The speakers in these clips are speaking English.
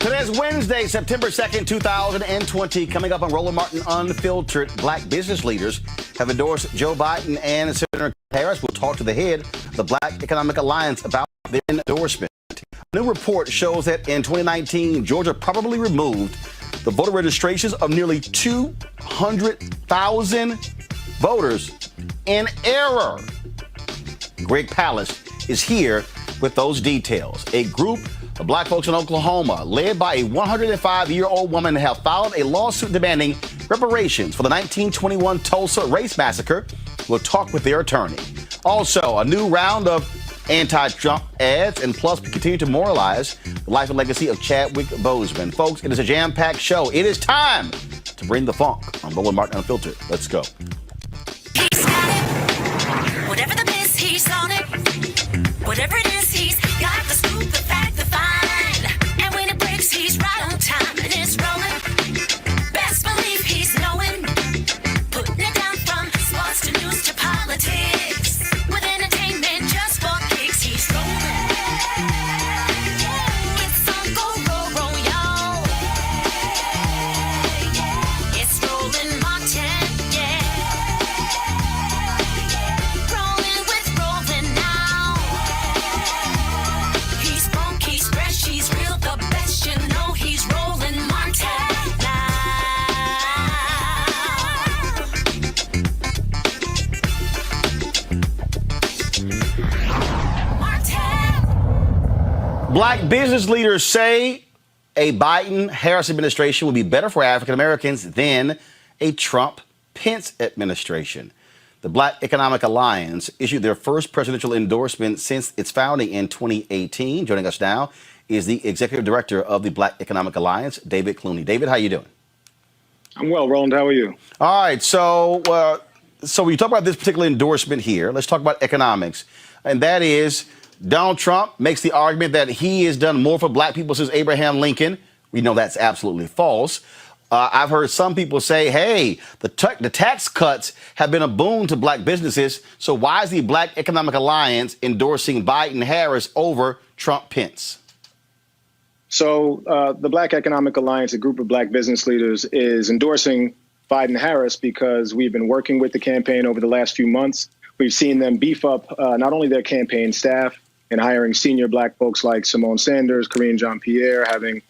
Today is Wednesday, September 2nd, 2020. Coming up on Roland Martin Unfiltered, black business leaders have endorsed Joe Biden and Senator Harris. We'll talk to the head of the Black Economic Alliance about their endorsement. A new report shows that in 2019, Georgia probably removed the voter registrations of nearly 200,000 voters in error. Greg Palast is here with those details. A group of black folks in Oklahoma, led by a 105-year-old woman, have filed a lawsuit demanding reparations for the 1921 Tulsa race massacre. We'll talk with their attorney. Also, a new round of anti-Trump ads, and plus we continue to memorialize the life and legacy of Chadwick Boseman. Folks, it is a jam-packed show. It is time to bring the funk on Roland Martin Unfiltered. Let's go. He's got it. Whatever the miss, he's on it. Whatever it is, he's got the scoop, the fact, the find. And when it breaks, he's right on time and it's rolling. Best believe he's knowing. Putting it down from sports to news to politics. With entertainment just for kicks, he's rolling. It's on go, roll, y'all. It's Roland Martin, rolling with Roland now. He's funk, he's fresh, he's real, the best, you know he's Roland Martin now. Martin. Black business leaders say a Biden-Harris administration would be better for African Americans than a Trump-Pence administration. The Black Economic Alliance issued their first presidential endorsement since its founding in 2018. Joining us now is the executive director of the Black Economic Alliance, David Clooney. David, how you doing? I'm well, Roland. How are you? All right, so So when you talk about this particular endorsement here, let's talk about economics. And that is Donald Trump makes the argument that he has done more for black people since Abraham Lincoln. We know that's absolutely false. I've heard some people say, hey, the tax cuts have been a boon to black businesses. So why is the Black Economic Alliance endorsing Biden-Harris over Trump-Pence? So the Black Economic Alliance, a group of black business leaders, is endorsing Biden-Harris because we've been working with the campaign over the last few months. We've seen them beef up not only their campaign staff and hiring senior black folks like Simone Sanders, Karine Jean-Pierre, having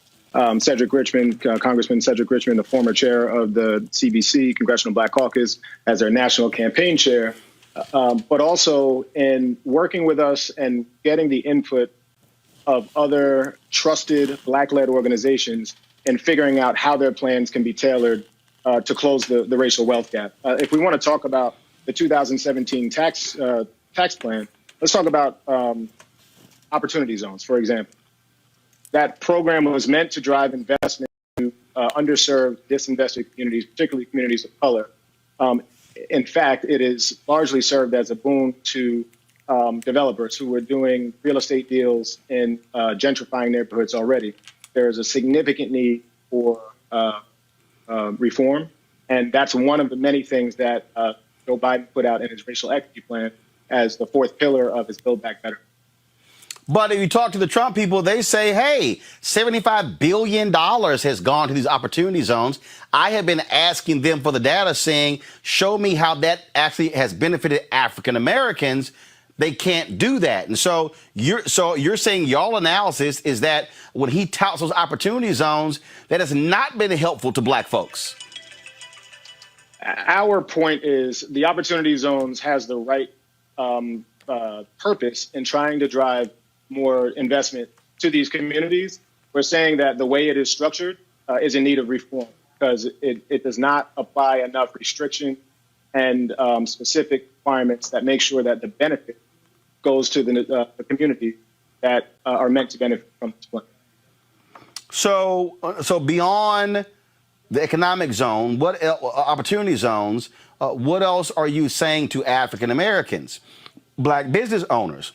Cedric Richmond, Congressman Cedric Richmond, the former chair of the CBC, Congressional Black Caucus, as their national campaign chair, but also in working with us and getting the input of other trusted black-led organizations and figuring out how their plans can be tailored to close the racial wealth gap. If we want to talk about the 2017 tax plan, let's talk about opportunity zones, for example. That program was meant to drive investment to underserved, disinvested communities, particularly communities of color. In fact, it is largely served as a boon to developers who were doing real estate deals in gentrifying neighborhoods already. There is a significant need for reform, and that's one of the many things that Joe Biden put out in his racial equity plan as the fourth pillar of his Build Back Better. But if you talk to the Trump people, they say, hey, $75 billion has gone to these opportunity zones. I have been asking them for the data saying, show me how that actually has benefited African Americans. They can't do that. And so you're saying y'all analysis is that when he touts those opportunity zones, that has not been helpful to black folks. Our point is the opportunity zones has the right purpose in trying to drive more investment to these communities. We're saying that the way it is structured is in need of reform because it does not apply enough restriction and specific requirements that make sure that the benefit goes to the community that are meant to benefit from this plan. So beyond the economic zone, what opportunity zones, what else are you saying to African Americans, black business owners?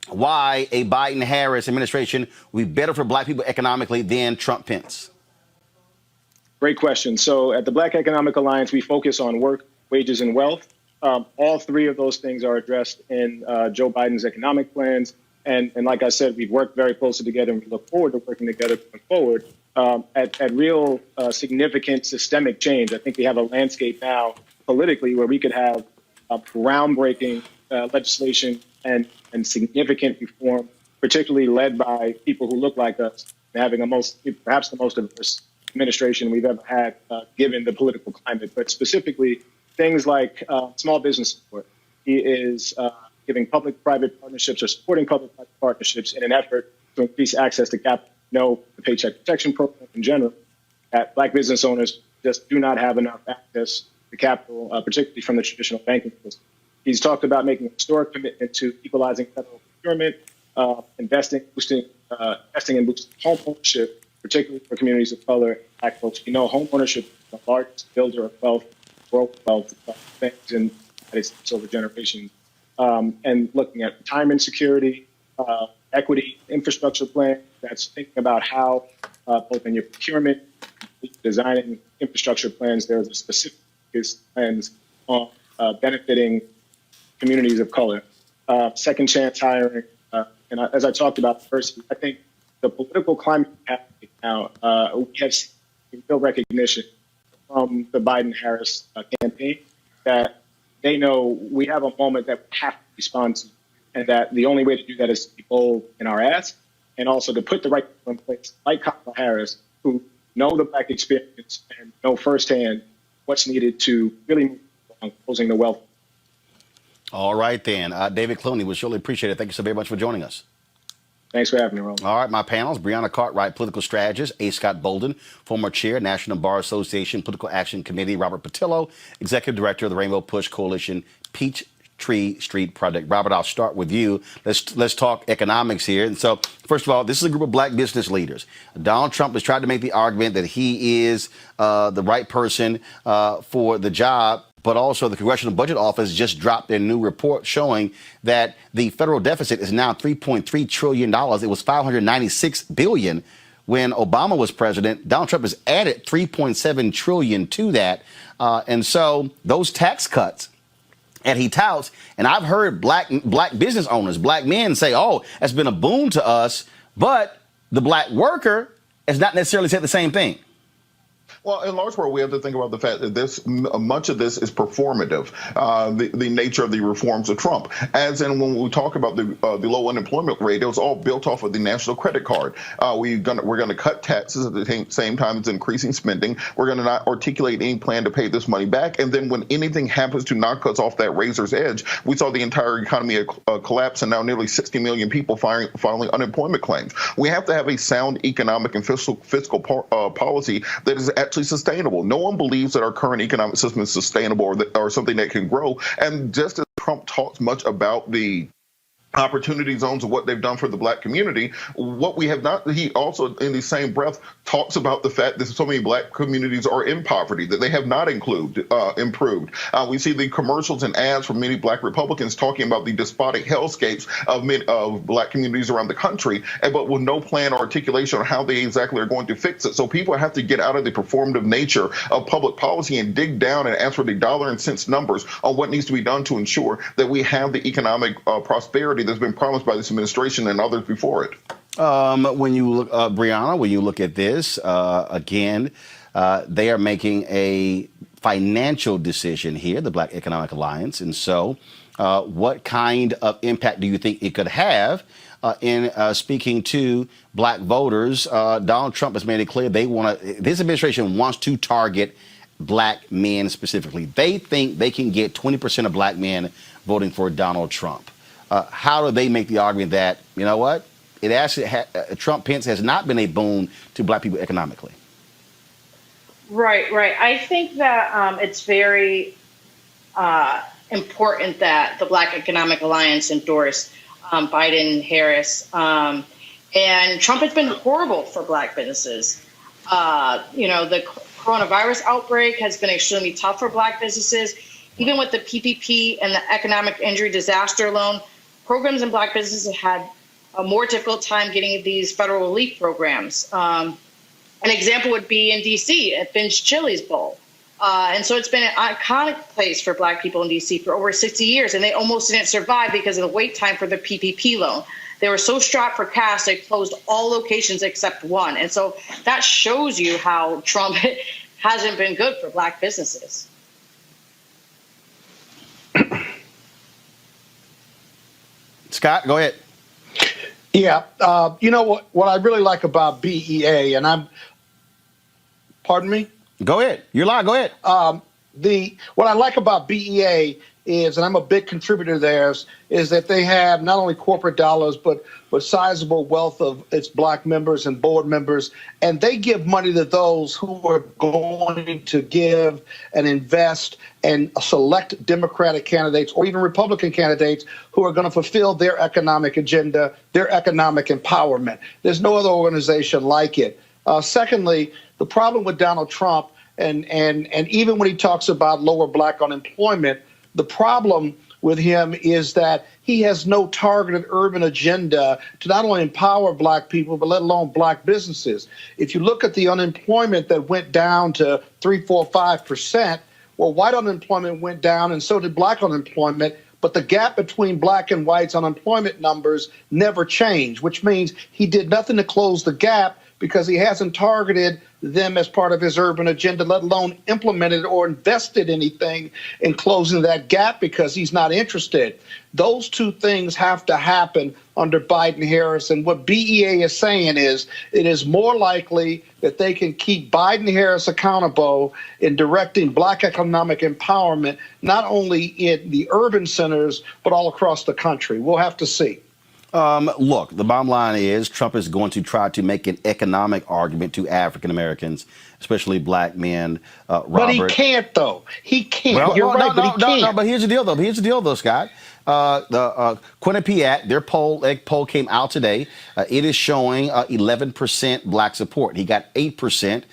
Why a Biden-Harris administration would be better for black people economically than Trump-Pence? Great question. So at the Black Economic Alliance, we focus on work, wages, and wealth. All three of those things are addressed in Joe Biden's economic plans. And like I said, we've worked very closely together, and we look forward to working together going forward at real significant systemic change. I think we have a landscape now politically where we could have groundbreaking legislation and significant reform, particularly led by people who look like us, and having perhaps the most diverse administration we've ever had, given the political climate. But specifically, things like small business support. He is giving public-private partnerships or supporting public-private partnerships in an effort to increase access to capital. The Paycheck Protection Program in general, that black business owners just do not have enough access to capital, particularly from the traditional banking system. He's talked about making a historic commitment to equalizing federal procurement, investing and boosting home ownership, particularly for communities of color and black folks. We know home ownership is the largest builder of wealth, world wealth, things in the United States over generations. And looking at retirement security, equity, infrastructure plan, that's thinking about how, both in your procurement, designing infrastructure plans, there's a specific plans on benefiting communities of color, second chance hiring. And as I talked about first, I think the political climate happening now, we have seen real recognition from the Biden-Harris campaign that they know we have a moment that we have to respond to, and that the only way to do that is to be bold in our ask, and also to put the right people in place, like Kamala Harris, who know the black experience and know firsthand what's needed to really move on closing the wealth. All right, then. David Clooney, we surely appreciate it. Thank you so very much for joining us. Thanks for having me, Roland. All right, my panels, Breonna Cartwright, political strategist, A. Scott Bolden, former chair, National Bar Association Political Action Committee, Robert Patillo, executive director of the Rainbow Push Coalition, Peachtree Street Project. Robert, I'll start with you. Let's talk economics here. And so, first of all, this is a group of black business leaders. Donald Trump has tried to make the argument that he is the right person for the job. but also the Congressional Budget Office just dropped their new report showing that the federal deficit is now $3.3 trillion. It was $596 billion when Obama was president. Donald Trump has added $3.7 trillion to that. And so those tax cuts, and he touts, and I've heard black business owners, black men say, oh, that's been a boon to us, but the black worker has not necessarily said the same thing. Well, in large part, we have to think about the fact that much of this is performative, the nature of the reforms of Trump. As in, when we talk about the low unemployment rate, it was all built off of the national credit card. We're going to cut taxes at the same time as increasing spending. We're going to not articulate any plan to pay this money back. And then when anything happens to knock us off that razor's edge, we saw the entire economy collapse, and now nearly 60 million people filing unemployment claims. We have to have a sound economic and fiscal policy that is actually sustainable. No one believes that our current economic system is sustainable or something that can grow. And just as Trump talks much about the opportunity zones of what they've done for the black community, what we have not, he also in the same breath talks about the fact that so many black communities are in poverty, that they have not improved. We see the commercials and ads from many black Republicans talking about the despotic hellscapes of black communities around the country, but with no plan or articulation on how they exactly are going to fix it. So people have to get out of the performative nature of public policy and dig down and ask for the dollar and cents numbers on what needs to be done to ensure that we have the economic prosperity that's been promised by this administration and others before it. When you look, Brianna, when you look at this, again, they are making a financial decision here, the Black Economic Alliance. And so what kind of impact do you think it could have in speaking to black voters? Donald Trump has made it clear this administration wants to target black men specifically. They think they can get 20% of black men voting for Donald Trump. How do they make the argument that, you know what, it actually Trump-Pence has not been a boon to black people economically? Right. I think that it's very important that the Black Economic Alliance endorsed Biden-Harris. And Trump has been horrible for black businesses. The coronavirus outbreak has been extremely tough for black businesses. Even with the PPP and the economic injury disaster loan, programs in black businesses have had a more difficult time getting these federal relief programs. An example would be in D.C. at Finch Chili's Bowl. And so it's been an iconic place for black people in D.C. for over 60 years, and they almost didn't survive because of the wait time for the PPP loan. They were so strapped for cash, they closed all locations except one. And so that shows you how Trump hasn't been good for black businesses. Scott, go ahead. Yeah. What I really like about BEA, pardon me? Go ahead. You're live. Go ahead. What I like about BEA is, and I'm a big contributor to theirs, is that they have not only corporate dollars, but sizable wealth of its black members and board members. And they give money to those who are going to give and invest and select Democratic candidates or even Republican candidates who are going to fulfill their economic agenda, their economic empowerment. There's no other organization like it. Secondly, the problem with Donald Trump, and even when he talks about lower black unemployment, the problem with him is that he has no targeted urban agenda to not only empower black people, but let alone black businesses. If you look at the unemployment that went down to 3, 4, 5%, well, white unemployment went down and so did black unemployment. But the gap between black and white's unemployment numbers never changed, which means he did nothing to close the gap because he hasn't targeted them as part of his urban agenda, let alone implemented or invested anything in closing that gap because he's not interested. Those two things have to happen under Biden-Harris. And what BEA is saying is it is more likely that they can keep Biden-Harris accountable in directing black economic empowerment, not only in the urban centers, but all across the country. We'll have to see. Look, the bottom line is Trump is going to try to make an economic argument to African Americans especially black men. Robert. But he can't, though. He can't. Well, You're right, but he can't. No, but here's the deal, though, Scott. The Quinnipiac, their poll came out today. It is showing 11% black support. He got 8%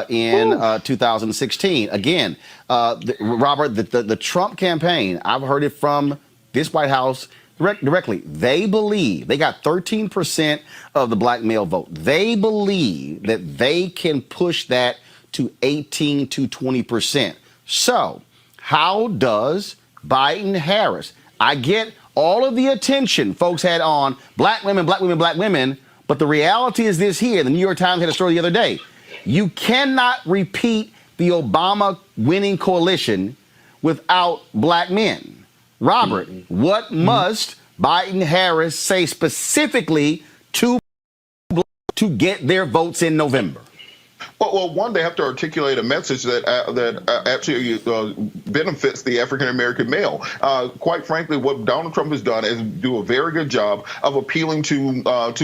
in 2016. Again, Robert, the Trump campaign, I've heard it from this White House directly. They believe they got 13% of the black male vote. They believe that they can push that to 18 to 20%. So how does Biden-Harris? I get all of the attention folks had on black women, but the reality is this here. The New York Times had a story the other day. You cannot repeat the Obama winning coalition without black men. Robert, what must Biden-Harris say specifically to get their votes in November? Well, one, they have to articulate a message that actually benefits the African American male. Quite frankly, what Donald Trump has done is do a very good job of appealing to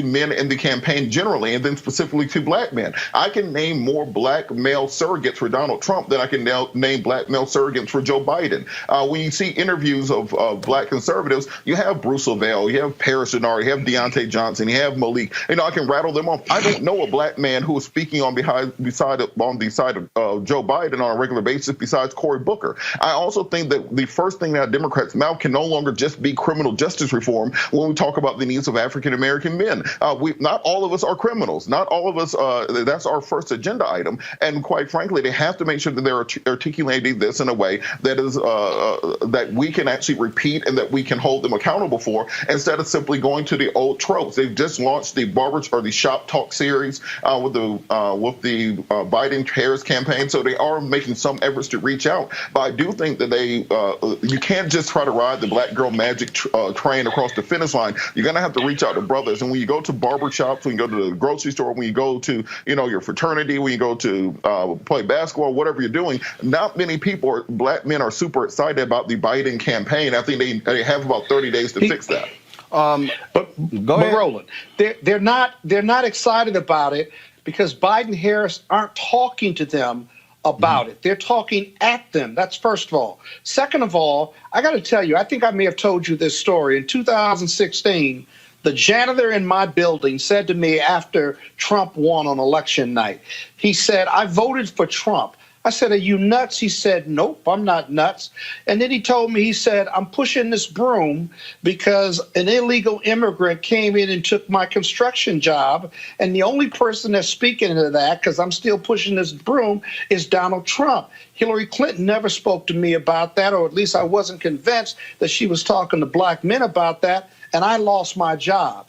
men in the campaign generally, and then specifically to black men. I can name more black male surrogates for Donald Trump than I can now name black male surrogates for Joe Biden. When you see interviews of black conservatives, you have Bruce Lavelle, you have Paris Denard, you have Deontay Johnson, you have Malik. I can rattle them off. I don't know a black man who is speaking on the side of Joe Biden on a regular basis besides Cory Booker. I also think that the first thing that Democrats' mouth can no longer just be criminal justice reform when we talk about the needs of African American men. Not all of us are criminals. Not all of us, that's our first agenda item. And quite frankly, they have to make sure that they're articulating this in a way that is that we can actually repeat and that we can hold them accountable for, instead of simply going to the old tropes. They've just launched the the Shop Talk series with the Biden-Harris campaign, so they are making some efforts to reach out. But I do think that you can't just try to ride the black girl magic train across the finish line. You're going to have to reach out to brothers. And when you go to barbershops, when you go to the grocery store, when you go to your fraternity, when you go to play basketball, whatever you're doing, not many people, black men, are super excited about the Biden campaign. I think they have about 30 days to fix that. But Roland, they're not excited about it because Biden-Harris aren't talking to them about it. They're talking at them. That's first of all. Second of all, I got to tell you, I think I may have told you this story. In 2016, the janitor in my building said to me after Trump won on election night, he said, "I voted for Trump." I said, "Are you nuts?" He said, "Nope, I'm not nuts." And then he told me, he said, "I'm pushing this broom because an illegal immigrant came in and took my construction job. And the only person that's speaking to that, because I'm still pushing this broom, is Donald Trump. Hillary Clinton never spoke to me about that, or at least I wasn't convinced that she was talking to black men about that. And I lost my job."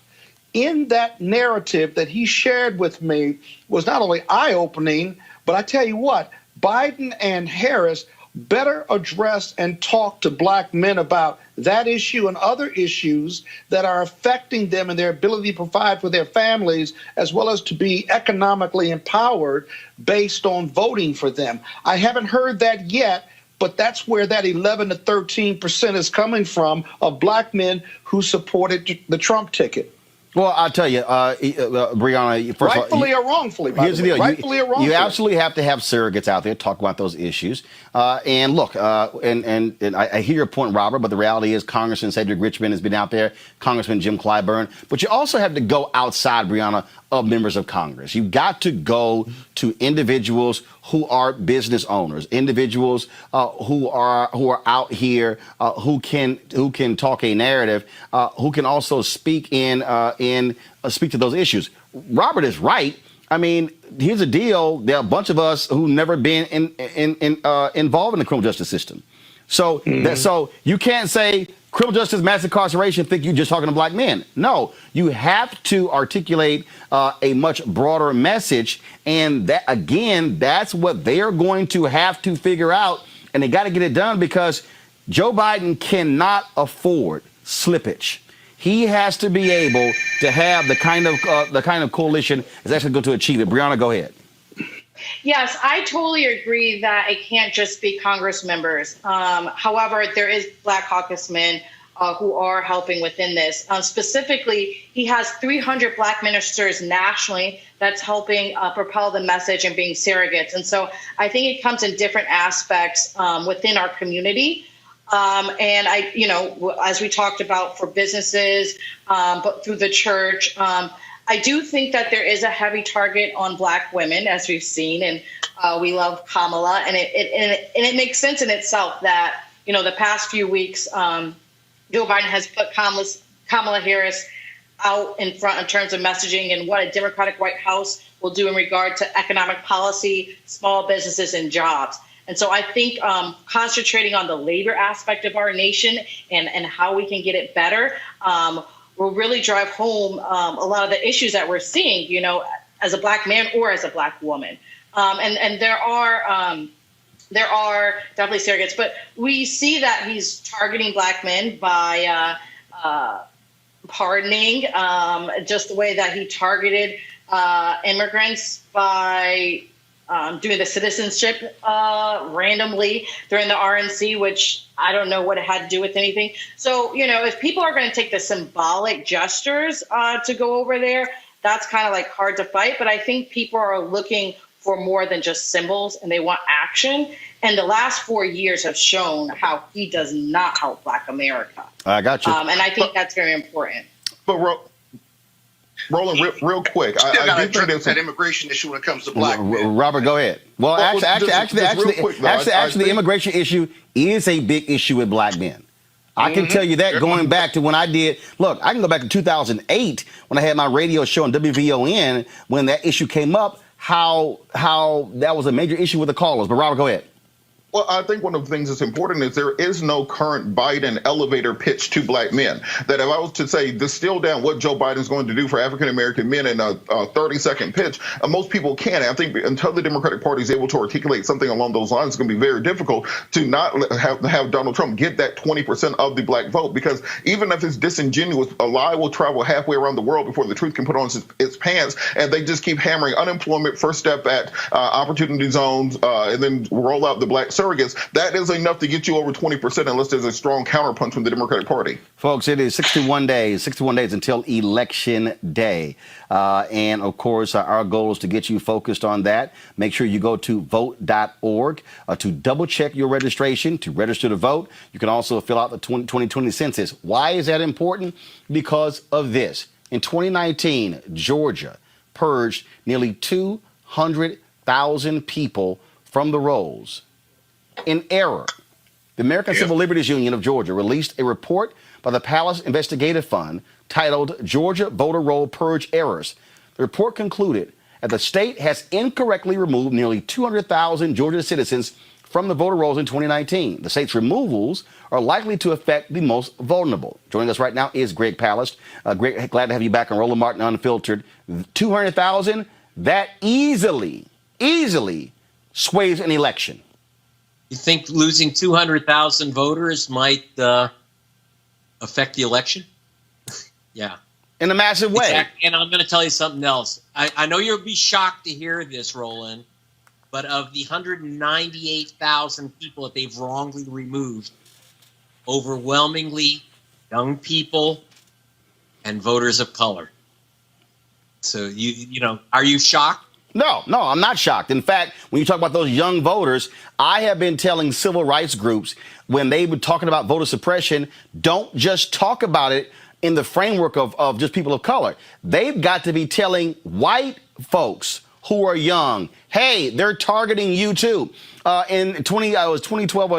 In that narrative that he shared with me was not only eye-opening, but I tell you what, Biden and Harris better address and talk to black men about that issue and other issues that are affecting them and their ability to provide for their families, as well as to be economically empowered based on voting for them. I haven't heard that yet, but that's where that 11 to 13% is coming from of black men who supported the Trump ticket. Well, I'll tell you, Breonna, first rightfully of all, or wrongfully, by here's the the way. deal. Rightfully or wrongfully. You absolutely have to have surrogates out there talk about those issues. And look, and I hear your point, Robert, but the reality is Congressman Cedric Richmond has been out there, Congressman Jim Clyburn. But you also have to go outside, Breonna, of members of Congress. You've got to go to individuals who are business owners, individuals who are out here, who can talk a narrative, who can also speak speak to those issues. Robert is right. I mean, here's the deal. There are a bunch of us who've never been involved in the criminal justice system. So, so you can't say criminal justice, mass incarceration, think you're just talking to black men. No, you have to articulate a much broader message. And that, again, that's what they're going to have to figure out. And they got to get it done because Joe Biden cannot afford slippage. He has to be able to have the kind of coalition that's actually going to achieve it. Breonna, go ahead. Yes, I totally agree that it can't just be Congress members. However, there is Black caucusmen who are helping within this. Specifically, he has 300 Black ministers nationally that's helping propel the message and being surrogates. And so I think it comes in different aspects within our community. And as we talked about for businesses, but through the church, I do think that there is a heavy target on Black women, as we've seen, and we love Kamala, and it makes sense in itself that, the past few weeks, Joe Biden has put Kamala Harris out in front in terms of messaging and what a Democratic White House will do in regard to economic policy, small businesses, and jobs. And so I think concentrating on the labor aspect of our nation and how we can get it better will really drive home a lot of the issues that we're seeing, as a Black man or as a Black woman. And there are definitely surrogates, but we see that he's targeting Black men by pardoning, just the way that he targeted immigrants by doing the citizenship randomly during the RNC, which I don't know what it had to do with anything. So, if people are going to take the symbolic gestures to go over there, that's kind of like hard to fight. But I think people are looking for more than just symbols, and they want action. And the last 4 years have shown how he does not help Black America. I got you. And I think that's very important. But Roland, real quick, I do think there's that immigration issue when it comes to Black men. Robert, go ahead. Well, actually, the immigration issue is a big issue with Black men. I can tell you that going back to when I did. Look, I can go back to 2008 when I had my radio show on WVON when that issue came up. How that was a major issue with the callers. But Robert, go ahead. Well, I think one of the things that's important is there is no current Biden elevator pitch to Black men. That if I was to say, distill down what Joe Biden's going to do for African-American men in a 30-second pitch, most people can't. I think until the Democratic Party is able to articulate something along those lines, it's going to be very difficult to not have Donald Trump get that 20% of the Black vote. Because even if it's disingenuous, a lie will travel halfway around the world before the truth can put on its pants. And they just keep hammering unemployment, first step at opportunity zones, and then roll out the Black surrogates. That is enough to get you over 20% unless there's a strong counterpunch from the Democratic Party. Folks, it is 61 days until Election Day. And, of course, our goal is to get you focused on that. Make sure you go to vote.org to double-check your registration, to register to vote. You can also fill out the 2020 census. Why is that important? Because of this. In 2019, Georgia purged nearly 200,000 people from the rolls. In error. The American Civil Liberties Union of Georgia released a report by the Palace Investigative Fund titled Georgia Voter Roll Purge Errors. The report concluded that the state has incorrectly removed nearly 200,000 Georgia citizens from the voter rolls in 2019. The state's removals are likely to affect the most vulnerable. Joining us right now is Greg Palast. Greg, glad to have you back on Roland Martin Unfiltered. 200,000, that easily sways an election. You think losing 200,000 voters might affect the election? Yeah. In a massive way. Exactly. And I'm going to tell you something else. I know you'll be shocked to hear this, Roland, but of the 198,000 people that they've wrongly removed, overwhelmingly young people and voters of color. So, are you shocked? No, I'm not shocked. In fact, when you talk about those young voters, I have been telling civil rights groups when they were talking about voter suppression, don't just talk about it in the framework of just people of color. They've got to be telling white folks who are young, hey, they're targeting you too. In 2012,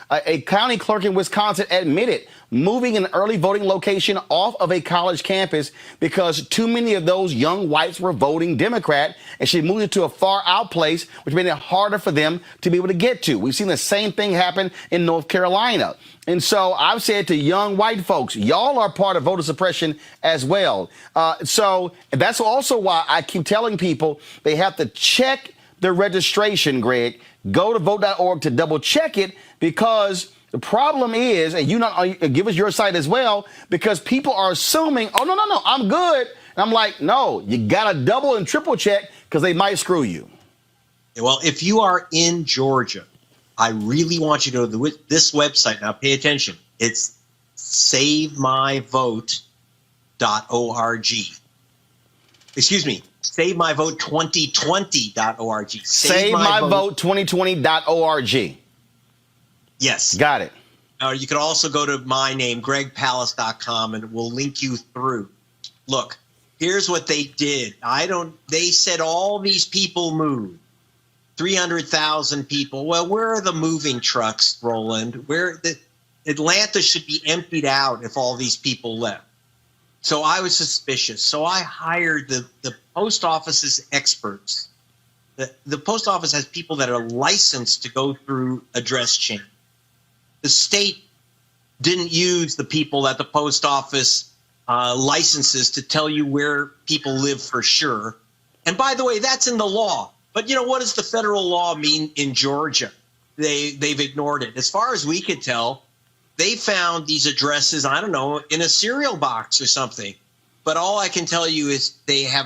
a county clerk in Wisconsin admitted moving an early voting location off of a college campus because too many of those young whites were voting Democrat, and she moved it to a far out place, which made it harder for them to be able to get to. We've seen the same thing happen in North Carolina. And so I've said to young white folks, y'all are part of voter suppression as well. So that's also why I keep telling people they have to check their registration, Greg. Go to vote.org to double check it, because the problem is, and give us your site as well, because people are assuming, oh, no, I'm good. And I'm like, no, you got to double and triple check because they might screw you. Well, if you are in Georgia I really want you to go to this website. Now, pay attention. It's savemyvote.org. Excuse me, savemyvote2020.org. Savemyvote2020.org. Yes. Got it. Or you can also go to my name, gregpallas.com, and we'll link you through. Look, here's what they did. They said all these people moved. 300,000 people. Well, where are the moving trucks, Roland? Atlanta should be emptied out if all these people left. So I was suspicious. So I hired the post office's experts. The post office has people that are licensed to go through address change. The state didn't use the people at the post office licenses to tell you where people live for sure. And by the way, that's in the law. But, what does the federal law mean in Georgia? They've ignored it. As far as we could tell, they found these addresses, I don't know, in a cereal box or something. But all I can tell you is they have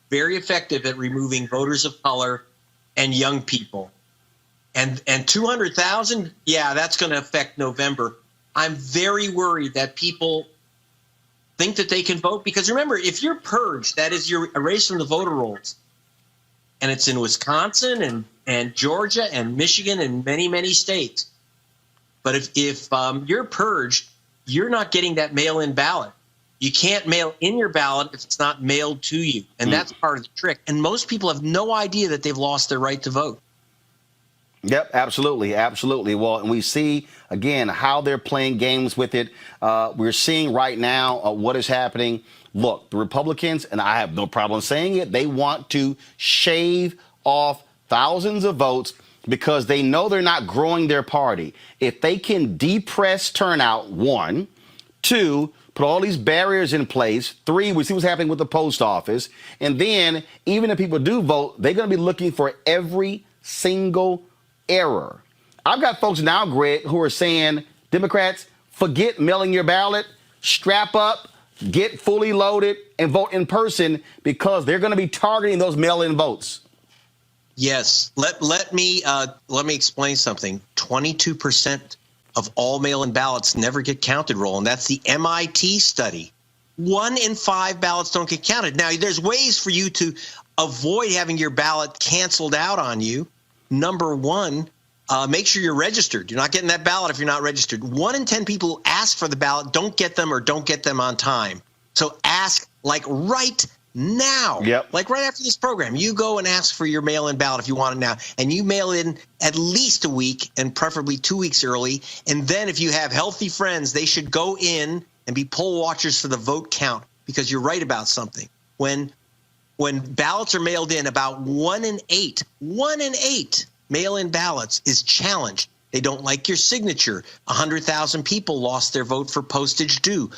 very effective at removing voters of color and young people. And 200,000, yeah, that's going to affect November. I'm very worried that people think that they can vote. Because remember, if you're purged, that is, you're erased from the voter rolls, and it's in Wisconsin and Georgia and Michigan and many, many states. But if you're purged, you're not getting that mail-in ballot. You can't mail in your ballot if it's not mailed to you. And that's part of the trick. And most people have no idea that they've lost their right to vote. Yep, absolutely. Absolutely. Well, and we see, again, how they're playing games with it. We're seeing right now what is happening. Look, the Republicans, and I have no problem saying it, they want to shave off thousands of votes because they know they're not growing their party. If they can depress turnout, 1, 2, put all these barriers in place, 3, we see what's happening with the post office, and then even if people do vote, they're going to be looking for every single error. I've got folks now, Greg, who are saying, Democrats, forget mailing your ballot, strap up, get fully loaded, and vote in person because they're going to be targeting those mail-in votes. Yes. Let me explain something. 22% of all mail-in ballots never get counted, Roland. That's the MIT study. 1 in 5 ballots don't get counted. Now, there's ways for you to avoid having your ballot canceled out on you. Number 1, make sure you're registered. You're not getting that ballot if you're not registered. 1 in 10 people who ask for the ballot don't get them or don't get them on time. So ask right now. Yep. Like right after this program, you go and ask for your mail-in ballot if you want it now. And you mail in at least a week and preferably 2 weeks early. And then if you have healthy friends, they should go in and be poll watchers for the vote count, because you're right about something. When ballots are mailed in, about 1 in 8 mail-in ballots is challenged. They don't like your signature. 100,000 people lost their vote for postage due.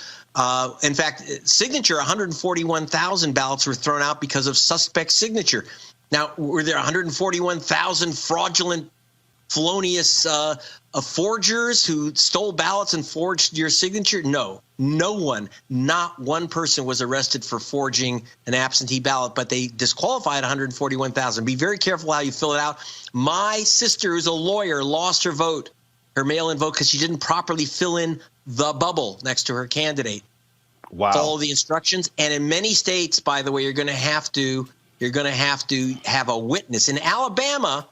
In fact, signature, 141,000 ballots were thrown out because of suspect signature. Now, were there 141,000 fraudulent, felonious forgers who stole ballots and forged your signature? No. No one, not one person was arrested for forging an absentee ballot, but they disqualified 141,000. Be very careful how you fill it out. My sister, who's a lawyer, lost her vote, her mail-in vote, because she didn't properly fill in the bubble next to her candidate. Wow. Follow the instructions. And in many states, by the way, you're going to have to have a witness. In Alabama,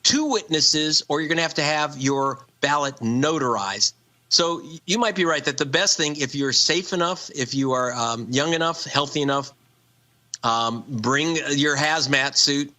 2 witnesses, or you're going to have your ballot notarized. So you might be right that the best thing, if you're safe enough, if you are young enough, healthy enough, bring your hazmat suit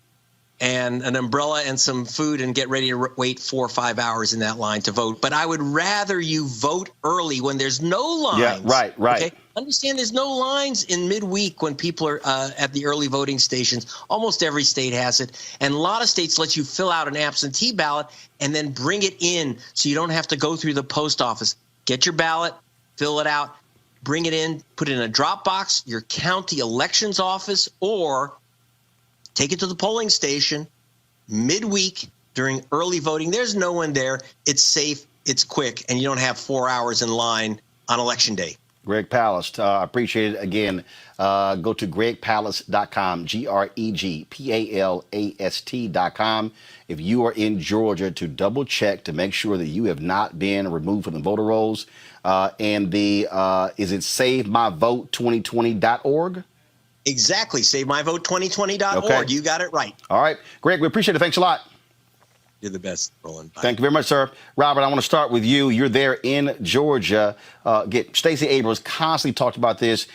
and an umbrella and some food and get ready to wait 4 or 5 hours in that line to vote. But I would rather you vote early when there's no lines. Yeah, right. Okay? Understand there's no lines in midweek when people are at the early voting stations. Almost every state has it. And a lot of states let you fill out an absentee ballot and then bring it in so you don't have to go through the post office. Get your ballot, fill it out, bring it in, put it in a drop box, your county elections office, or take it to the polling station midweek during early voting. There's no one there. It's safe. It's quick. And you don't have 4 hours in line on Election Day. Greg Palast. I appreciate it. Again, go to gregpalast.com, GREGPALAST.com. If you are in Georgia, to double check to make sure that you have not been removed from the voter rolls. And is it SaveMyVote2020.org? Exactly. SaveMyVote2020.org. Okay. You got it right. All right. Greg, we appreciate it. Thanks a lot. You're the best, Roland. Bye. Thank you very much, sir. Robert, I want to start with you. You're there in Georgia. Stacey Abrams constantly talked about this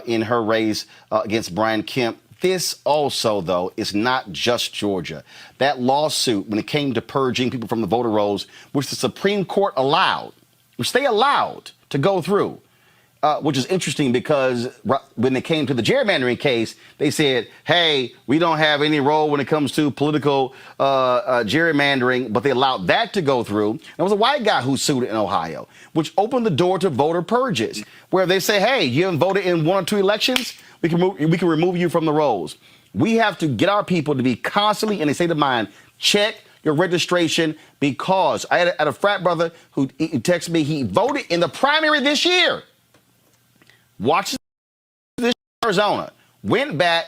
in her race against Brian Kemp. This also, though, is not just Georgia. That lawsuit, when it came to purging people from the voter rolls, which the Supreme Court allowed, which they allowed to go through, which is interesting because when it came to the gerrymandering case, they said, hey, we don't have any role when it comes to political gerrymandering, but they allowed that to go through. There was a white guy who sued in Ohio, which opened the door to voter purges, where they say, hey, you haven't voted in 1 or 2 elections, we can remove you from the rolls. We have to get our people to be constantly in a state of mind, check your registration, because I had a frat brother who texted me, he voted in the primary this year. Watched this in Arizona, went back,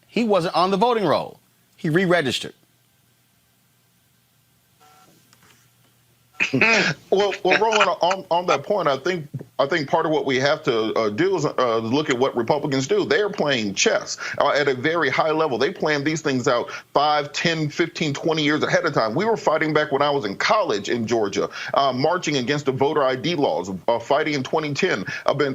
he wasn't on the voting roll. He re-registered. Well, Roland, on that point, I think part of what we have to do is look at what Republicans do. They are playing chess at a very high level. They plan these things out 5, 10, 15, 20 years ahead of time. We were fighting back when I was in college in Georgia, marching against the voter ID laws, fighting in 2010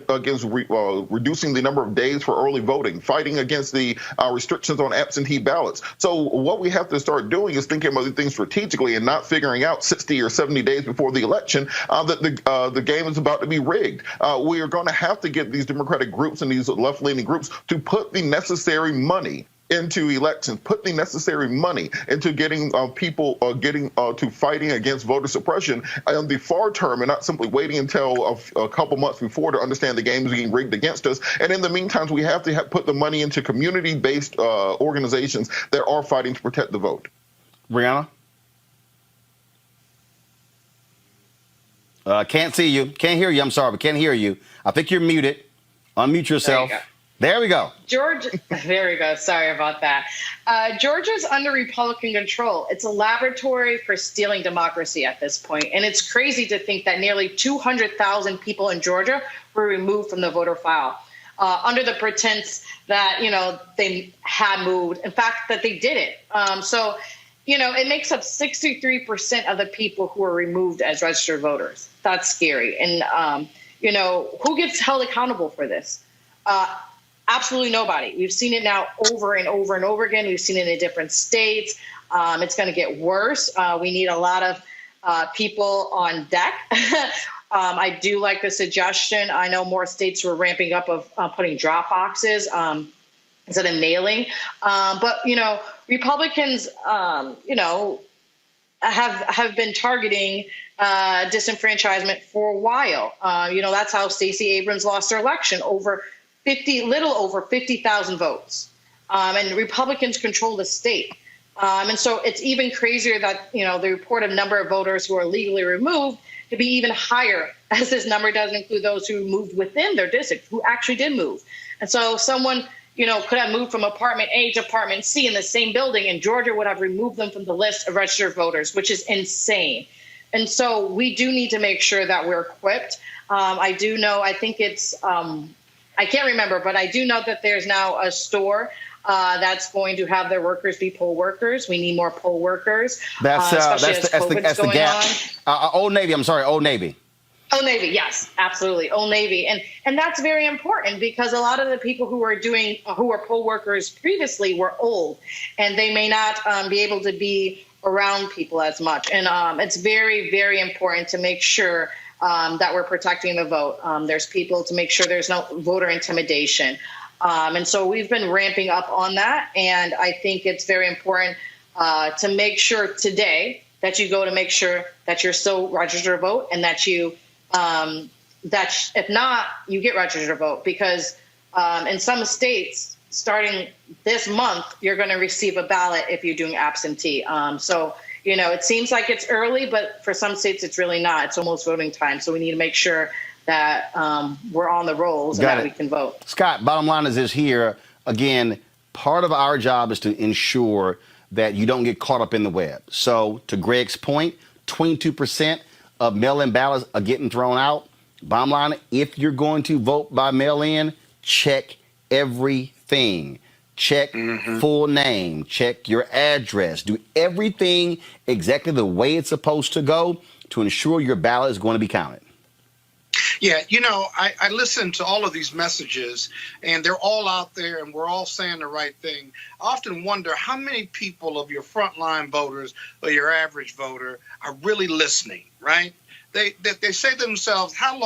against reducing the number of days for early voting, fighting against the restrictions on absentee ballots. So what we have to start doing is thinking about things strategically and not figuring out 60 or 70 days before the election that the game is about to be rigged. We are going to have to get these Democratic groups and these left-leaning groups to put the necessary money into elections, put the necessary money into getting people to fighting against voter suppression on the far term, and not simply waiting until a couple months before to understand the game is being rigged against us. And in the meantime, we have to put the money into community-based organizations that are fighting to protect the vote. Brianna? Can't see you. Can't hear you. I'm sorry, but can't hear you. I think you're muted. Unmute yourself. There we go. Georgia, there we go. Sorry about that. Georgia's under Republican control. It's a laboratory for stealing democracy at this point. And it's crazy to think that nearly 200,000 people in Georgia were removed from the voter file under the pretense that, they had moved. In fact, that they did it. So it makes up 63% of the people who are removed as registered voters. That's scary. And, who gets held accountable for this? Absolutely nobody. We've seen it now over and over and over again. We've seen it in different states. It's going to get worse. We need a lot of people on deck. I do like the suggestion. I know more states were ramping up of putting drop boxes instead of mailing. But, Republicans, have been targeting disenfranchisement for a while. That's how Stacey Abrams lost her election, little over 50,000 votes. And Republicans control the state. And so it's even crazier that, the reported number of voters who are legally removed to be even higher, as this number doesn't include those who moved within their district, who actually did move. And so someone could have moved from apartment A to apartment C in the same building, and Georgia would have removed them from the list of registered voters, which is insane. And so we do need to make sure that we're equipped. I do know, I think it's, I can't remember, but I do know that there's now a store that's going to have their workers be poll workers. We need more poll workers. That's the gap. Old Navy, I'm sorry, Old Navy. Old Navy, yes, absolutely. Old Navy. And that's very important because a lot of the people who were poll workers previously were old, and they may not be able to be around people as much. And it's very, very important to make sure that we're protecting the vote. There's people to make sure there's no voter intimidation. And so we've been ramping up on that. And I think it's very important to make sure today that you go to make sure that you're still registered to vote, and that you that if not, you get registered to vote, because in some states, starting this month, you're going to receive a ballot if you're doing absentee. So, it seems like it's early, but for some states, it's really not. It's almost voting time. So we need to make sure that we're on the rolls and that we can vote. Scott, bottom line is this here. Again, part of our job is to ensure that you don't get caught up in the web. So to Greg's point, 22% of mail-in ballots are getting thrown out. Bottom line, if you're going to vote by mail-in, check everything. Check full name, check your address, do everything exactly the way it's supposed to go to ensure your ballot is going to be counted. Yeah, I listen to all of these messages, and they're all out there, and we're all saying the right thing. I often wonder how many people of your frontline voters or your average voter are really listening, right? They say to themselves, how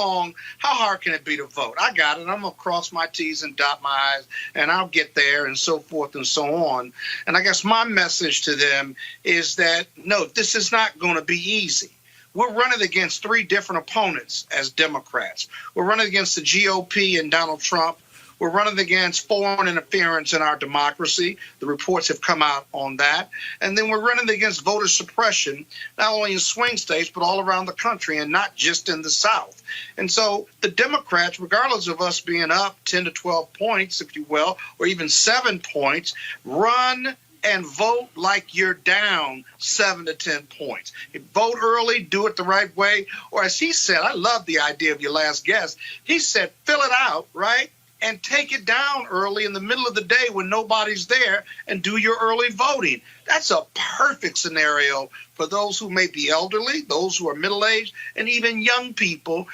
hard can it be to vote? I got it. I'm going to cross my T's and dot my I's, and I'll get there, and so forth and so on. And I guess my message to them is that, no, this is not going to be easy. We're running against three different opponents as Democrats. We're running against the GOP and Donald Trump. We're running against foreign interference in our democracy. The reports have come out on that. And then we're running against voter suppression, not only in swing states, but all around the country and not just in the South. And so the Democrats, regardless of us being up 10 to 12 points, if you will, or even 7 points, run and vote like you're down 7 to 10 points. Vote early, do it the right way. Or as he said, I love the idea of your last guest. He said, fill it out, right? And take it down early in the middle of the day when nobody's there and do your early voting. That's a perfect scenario for those who may be elderly, those who are middle-aged, and even young people,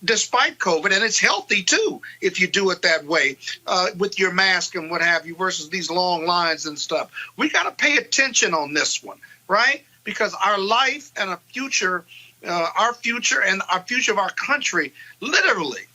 despite COVID. And it's healthy, too, if you do it that way with your mask and what have you versus these long lines and stuff. We got to pay attention on this one, right? Because our life and our future and our future of our country literally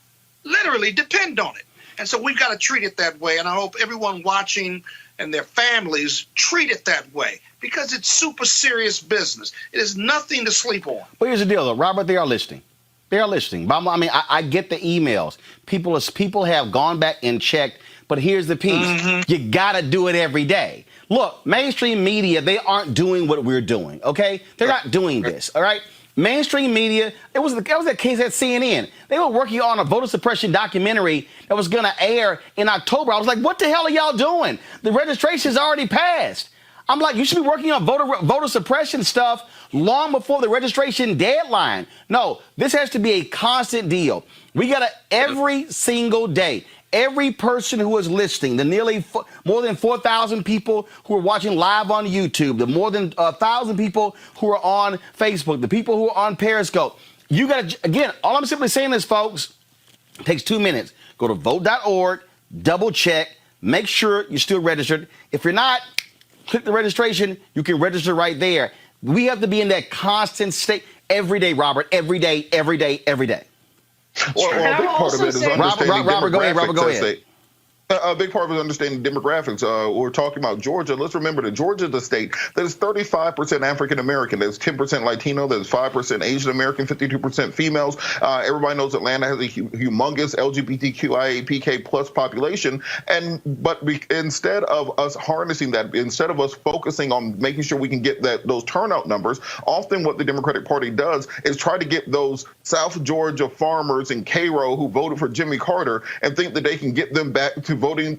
depend on it. And so we've got to treat it that way. And I hope everyone watching and their families treat it that way because it's super serious business. It is nothing to sleep on. Well, here's the deal, though. Robert, they are listening. They are listening. I mean, I get the emails. People have gone back and checked. But here's the piece. You got to do it every day. Look, mainstream media, they aren't doing what we're doing, okay? They're not doing this, all right? Mainstream media, that was that case at CNN. They were working on a voter suppression documentary that was going to air in October. I was like, what the hell are y'all doing? The registration's already passed. I'm like, you should be working on voter suppression stuff long before the registration deadline. No, this has to be a constant deal. We got to, every single day, every person who is listening, the more than 4,000 people who are watching live on YouTube, the more than 1,000 people who are on Facebook, the people who are on Periscope, you got to, again, all I'm simply saying is, folks, it takes 2 minutes. Go to vote.org, double check, make sure you're still registered. If you're not, click the registration. You can register right there. We have to be in that constant state every day, Robert, every day, every day, every day. Well, a big part of it is understanding Robert, go ahead. A big part of it is understanding demographics. We're talking about Georgia. Let's remember that Georgia is a state that is 35% African American. There's 10% Latino. There's 5% Asian American, 52% females. Everybody knows Atlanta has a humongous LGBTQIA+PK plus population. But instead of us harnessing that, instead of us focusing on making sure we can get those turnout numbers, often what the Democratic Party does is try to get those South Georgia farmers in Cairo who voted for Jimmy Carter and think that they can get them back to voting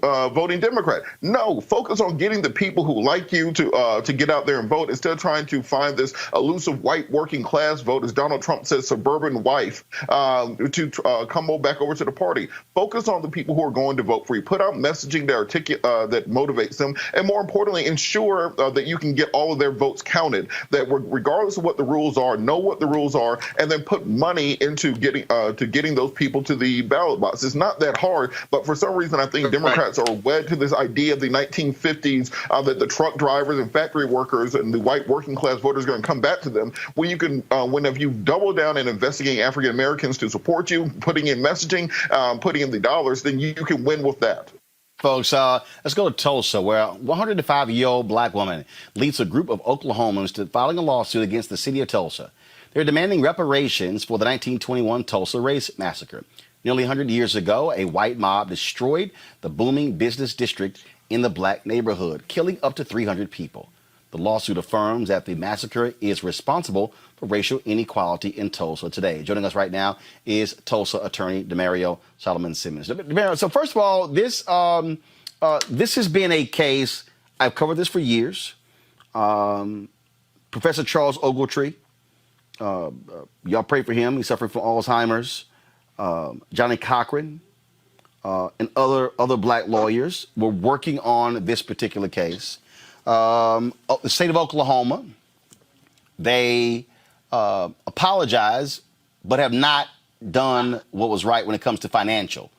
Democrat. No, focus on getting the people who like you to get out there and vote instead of trying to find this elusive white working class vote, as Donald Trump says, suburban wife, to come back over to the party. Focus on the people who are going to vote for you. Put out messaging that motivates them, and more importantly, ensure that you can get all of their votes counted. That regardless of what the rules are, know what the rules are, and then put money into getting those people to the ballot box. It's not that hard, but for some reason, I think Democrats are wed to this idea of the 1950s that the truck drivers and factory workers and the white working class voters are going to come back to them. When you can, if you double down and investigating African Americans to support you, putting in messaging, putting in the dollars, then you can win with that. Folks, let's go to Tulsa, where a 105-year-old black woman leads a group of Oklahomans to filing a lawsuit against the city of Tulsa. They're demanding reparations for the 1921 Tulsa race massacre. Nearly 100 years ago, a white mob destroyed the booming business district in the black neighborhood, killing up to 300 people. The lawsuit affirms that the massacre is responsible for racial inequality in Tulsa today. Joining us right now is Tulsa attorney Demario Solomon Simmons. Demario, so first of all, this has been a case, I've covered this for years. Professor Charles Ogletree, y'all pray for him. He's suffering from Alzheimer's. Johnny Cochran and other black lawyers were working on this particular case. The state of Oklahoma, they apologize, but have not done what was right when it comes to financial.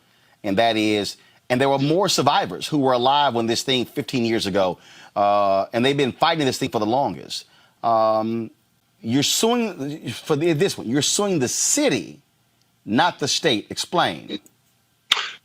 And that is, and there were more survivors who were alive when this thing 15 years ago, and they've been fighting this thing for the longest. You're suing for this one. You're suing the city, not the state. Explain.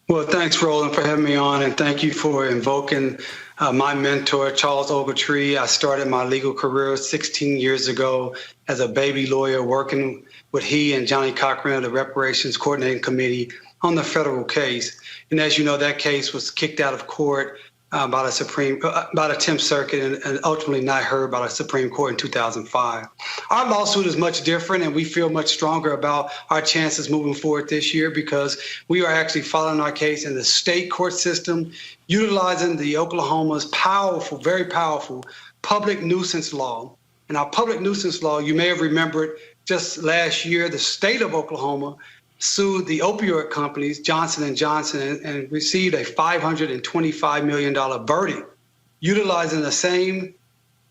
Well, thanks, Roland, for having me on, and thank you for invoking my mentor, Charles Ogletree. I started my legal career 16 years ago as a baby lawyer, working with he and Johnny Cochran of the Reparations Coordinating Committee on the federal case. And as you know, that case was kicked out of court by the 10th Circuit and ultimately not heard by the Supreme Court in 2005. Our lawsuit is much different, and we feel much stronger about our chances moving forward this year because we are actually following our case in the state court system, utilizing the Oklahoma's powerful, very powerful public nuisance law. And our public nuisance law, you may have remembered just last year, the state of Oklahoma sued the opioid companies, Johnson & Johnson, and received a $525 million verdict, utilizing the same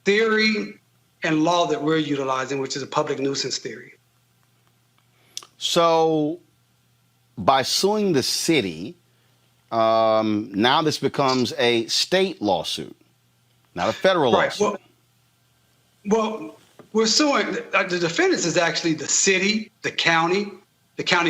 theory and law that we're utilizing, which is a public nuisance theory. So by suing the city, now this becomes a state lawsuit, not a federal lawsuit. Well, we're suing, the defendants is actually the city, the county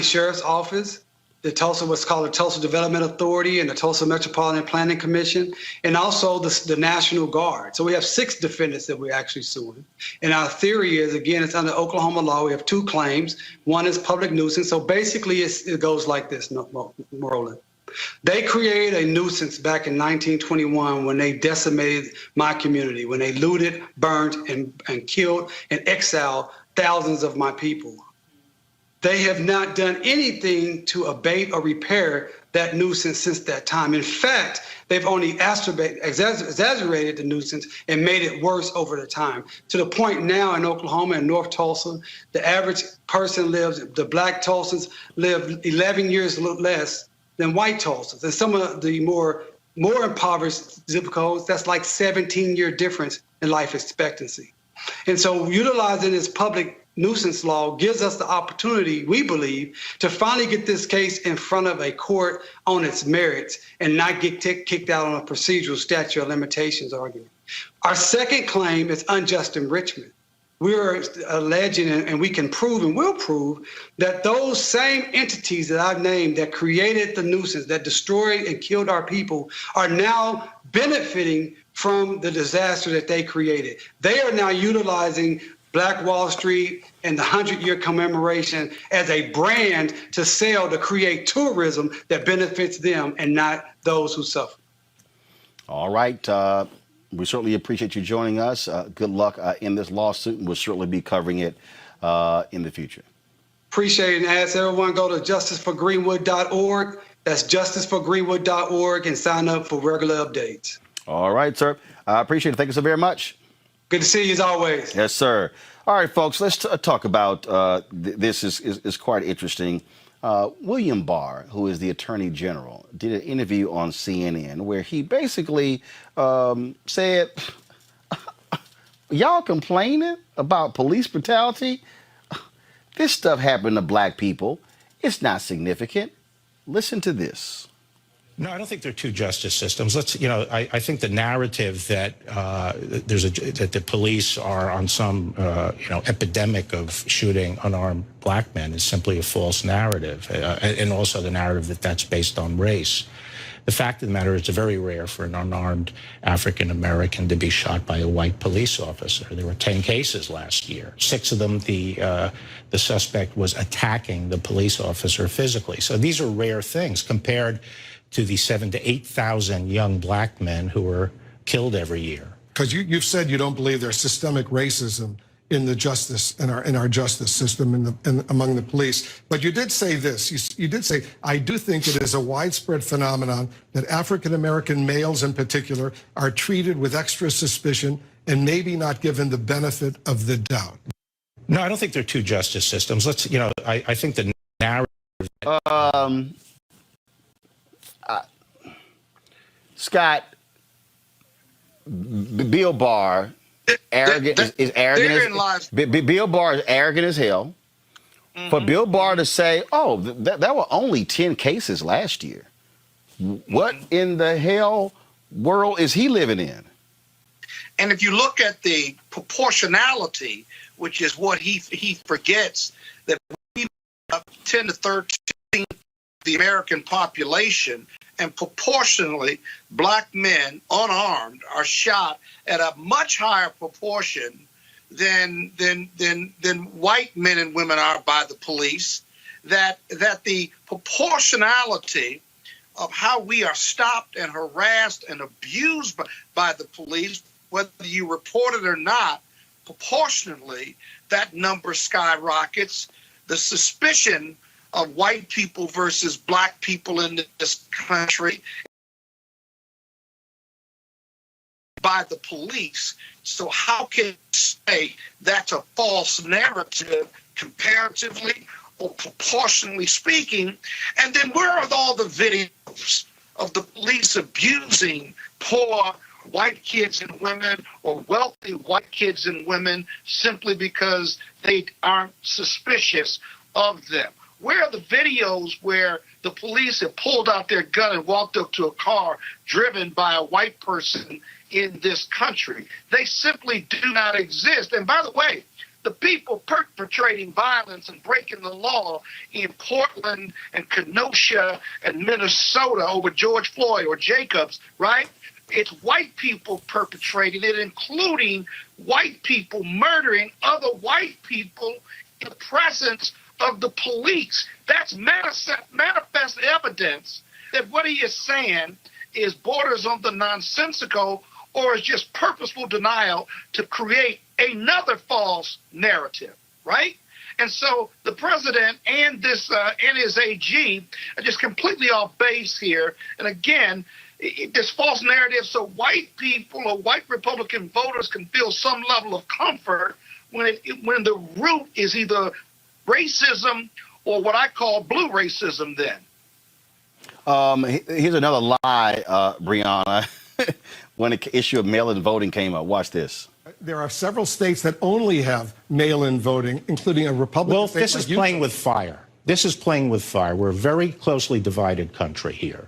sheriff's office, the Tulsa, what's called the Tulsa Development Authority, and the Tulsa Metropolitan Planning Commission, and also the National Guard. So we have 6 defendants that we're actually suing. And our theory is, again, it's under Oklahoma law. We have 2 claims. One is public nuisance. So basically it goes like this, Roland. They created a nuisance back in 1921 when they decimated my community, when they looted, burned, and killed and exiled thousands of my people. They have not done anything to abate or repair that nuisance since that time. In fact, they've only exaggerated the nuisance and made it worse over the time, to the point now in Oklahoma and North Tulsa, the average person the black Tulsans live 11 years less than white Tulsans. And some of the more impoverished zip codes, that's like 17-year difference in life expectancy. And so utilizing this public nuisance law gives us the opportunity, we believe, to finally get this case in front of a court on its merits and not get kicked out on a procedural statute of limitations argument. Our second claim is unjust enrichment. We're alleging, and we can prove and will prove, that those same entities that I've named that created the nuisance, that destroyed and killed our people, are now benefiting from the disaster that they created. They are now utilizing Black Wall Street and the 100-year commemoration as a brand to sell, to create tourism that benefits them and not those who suffer. All right. We certainly appreciate you joining us. Good luck in this lawsuit, and we'll certainly be covering it in the future. Appreciate it. And ask everyone, go to justiceforgreenwood.org. That's justiceforgreenwood.org, and sign up for regular updates. All right, sir. I appreciate it. Thank you so very much. Good to see you as always. Yes, sir. All right, folks, let's talk about this is quite interesting. William Barr, who is the Attorney General, did an interview on CNN where he basically said, y'all complaining about police brutality? This stuff happened to black people. It's not significant. Listen to this. No, I don't think they're 2 justice systems. I think the narrative that that the police are on some epidemic of shooting unarmed black men is simply a false narrative, and also the narrative that that's based on race. The fact of the matter is, it's very rare for an unarmed African American to be shot by a white police officer. There were 10 cases last year. 6 of them, the suspect was attacking the police officer physically. So these are rare things compared to the 7,000 to 8,000 young black men who were killed every year. because you've said you don't believe there's systemic racism in the justice in our justice system among the police. But you did say this. You did say, I do think it is a widespread phenomenon that African American males in particular are treated with extra suspicion and maybe not given the benefit of the doubt. No, I don't think they're two justice systems. I think the narrative. Scott, Bill Barr is arrogant. Bill Barr is arrogant as hell. Mm-hmm. For Bill Barr to say, "Oh, there were only 10 cases last year," what in the hell world is he living in? And if you look at the proportionality, which is what he forgets, that we have 10 to 13 the American population, and proportionally, black men unarmed are shot at a much higher proportion than white men and women are by the police. That the proportionality of how we are stopped and harassed and abused by the police, whether you report it or not, proportionately, that number skyrockets. The suspicion of white people versus black people in this country by the police. So how can you say that's a false narrative comparatively or proportionally speaking? And then where are all the videos of the police abusing poor white kids and women or wealthy white kids and women simply because they aren't suspicious of them? Where are the videos where the police have pulled out their gun and walked up to a car driven by a white person in this country? They simply do not exist. And by the way, the people perpetrating violence and breaking the law in Portland and Kenosha and Minnesota over George Floyd or Jacobs, right? It's white people perpetrating it, including white people murdering other white people in the presence of the police. That's manifest evidence that what he is saying is borders on the nonsensical or is just purposeful denial to create another false narrative, right? And so the president and his AG are just completely off base here. And again, this false narrative so white people or white Republican voters can feel some level of comfort when the root is either racism or what I call blue racism then. Here's another lie, Brianna, when the issue of mail-in voting came up. Watch this. There are several states that only have mail-in voting, including a Republican Well, state this like is Utah. playing with fire. This is playing with fire. We're a very closely divided country here.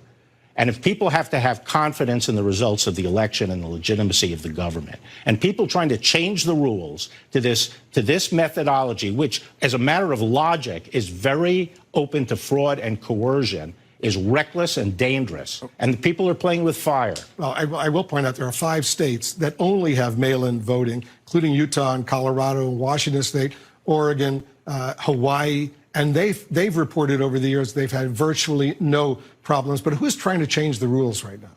And if people have to have confidence in the results of the election and the legitimacy of the government, and people trying to change the rules to this methodology, which, as a matter of logic, is very open to fraud and coercion, is reckless and dangerous. And the people are playing with fire. Well, I will point out there are 5 states that only have mail-in voting, including Utah and Colorado and Washington State, Oregon, Hawaii. And they've reported over the years they've had virtually no problems. But who's trying to change the rules right now?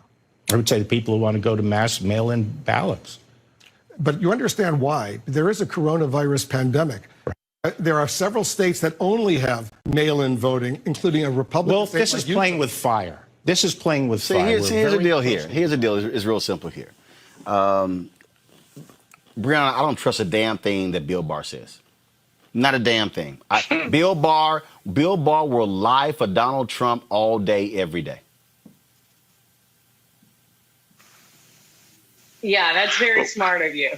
I would say the people who want to go to mass mail-in ballots. But you understand why. There is a coronavirus pandemic. There are several states that only have mail-in voting, including a Republican Well, state this like is Utah. playing with fire. This is playing with fire. Here's the deal here. Here's the deal. It's real simple here. Brianna, I don't trust a damn thing that Bill Barr says. Not a damn thing. Bill Barr will lie for Donald Trump all day, every day. Yeah, that's very smart of you.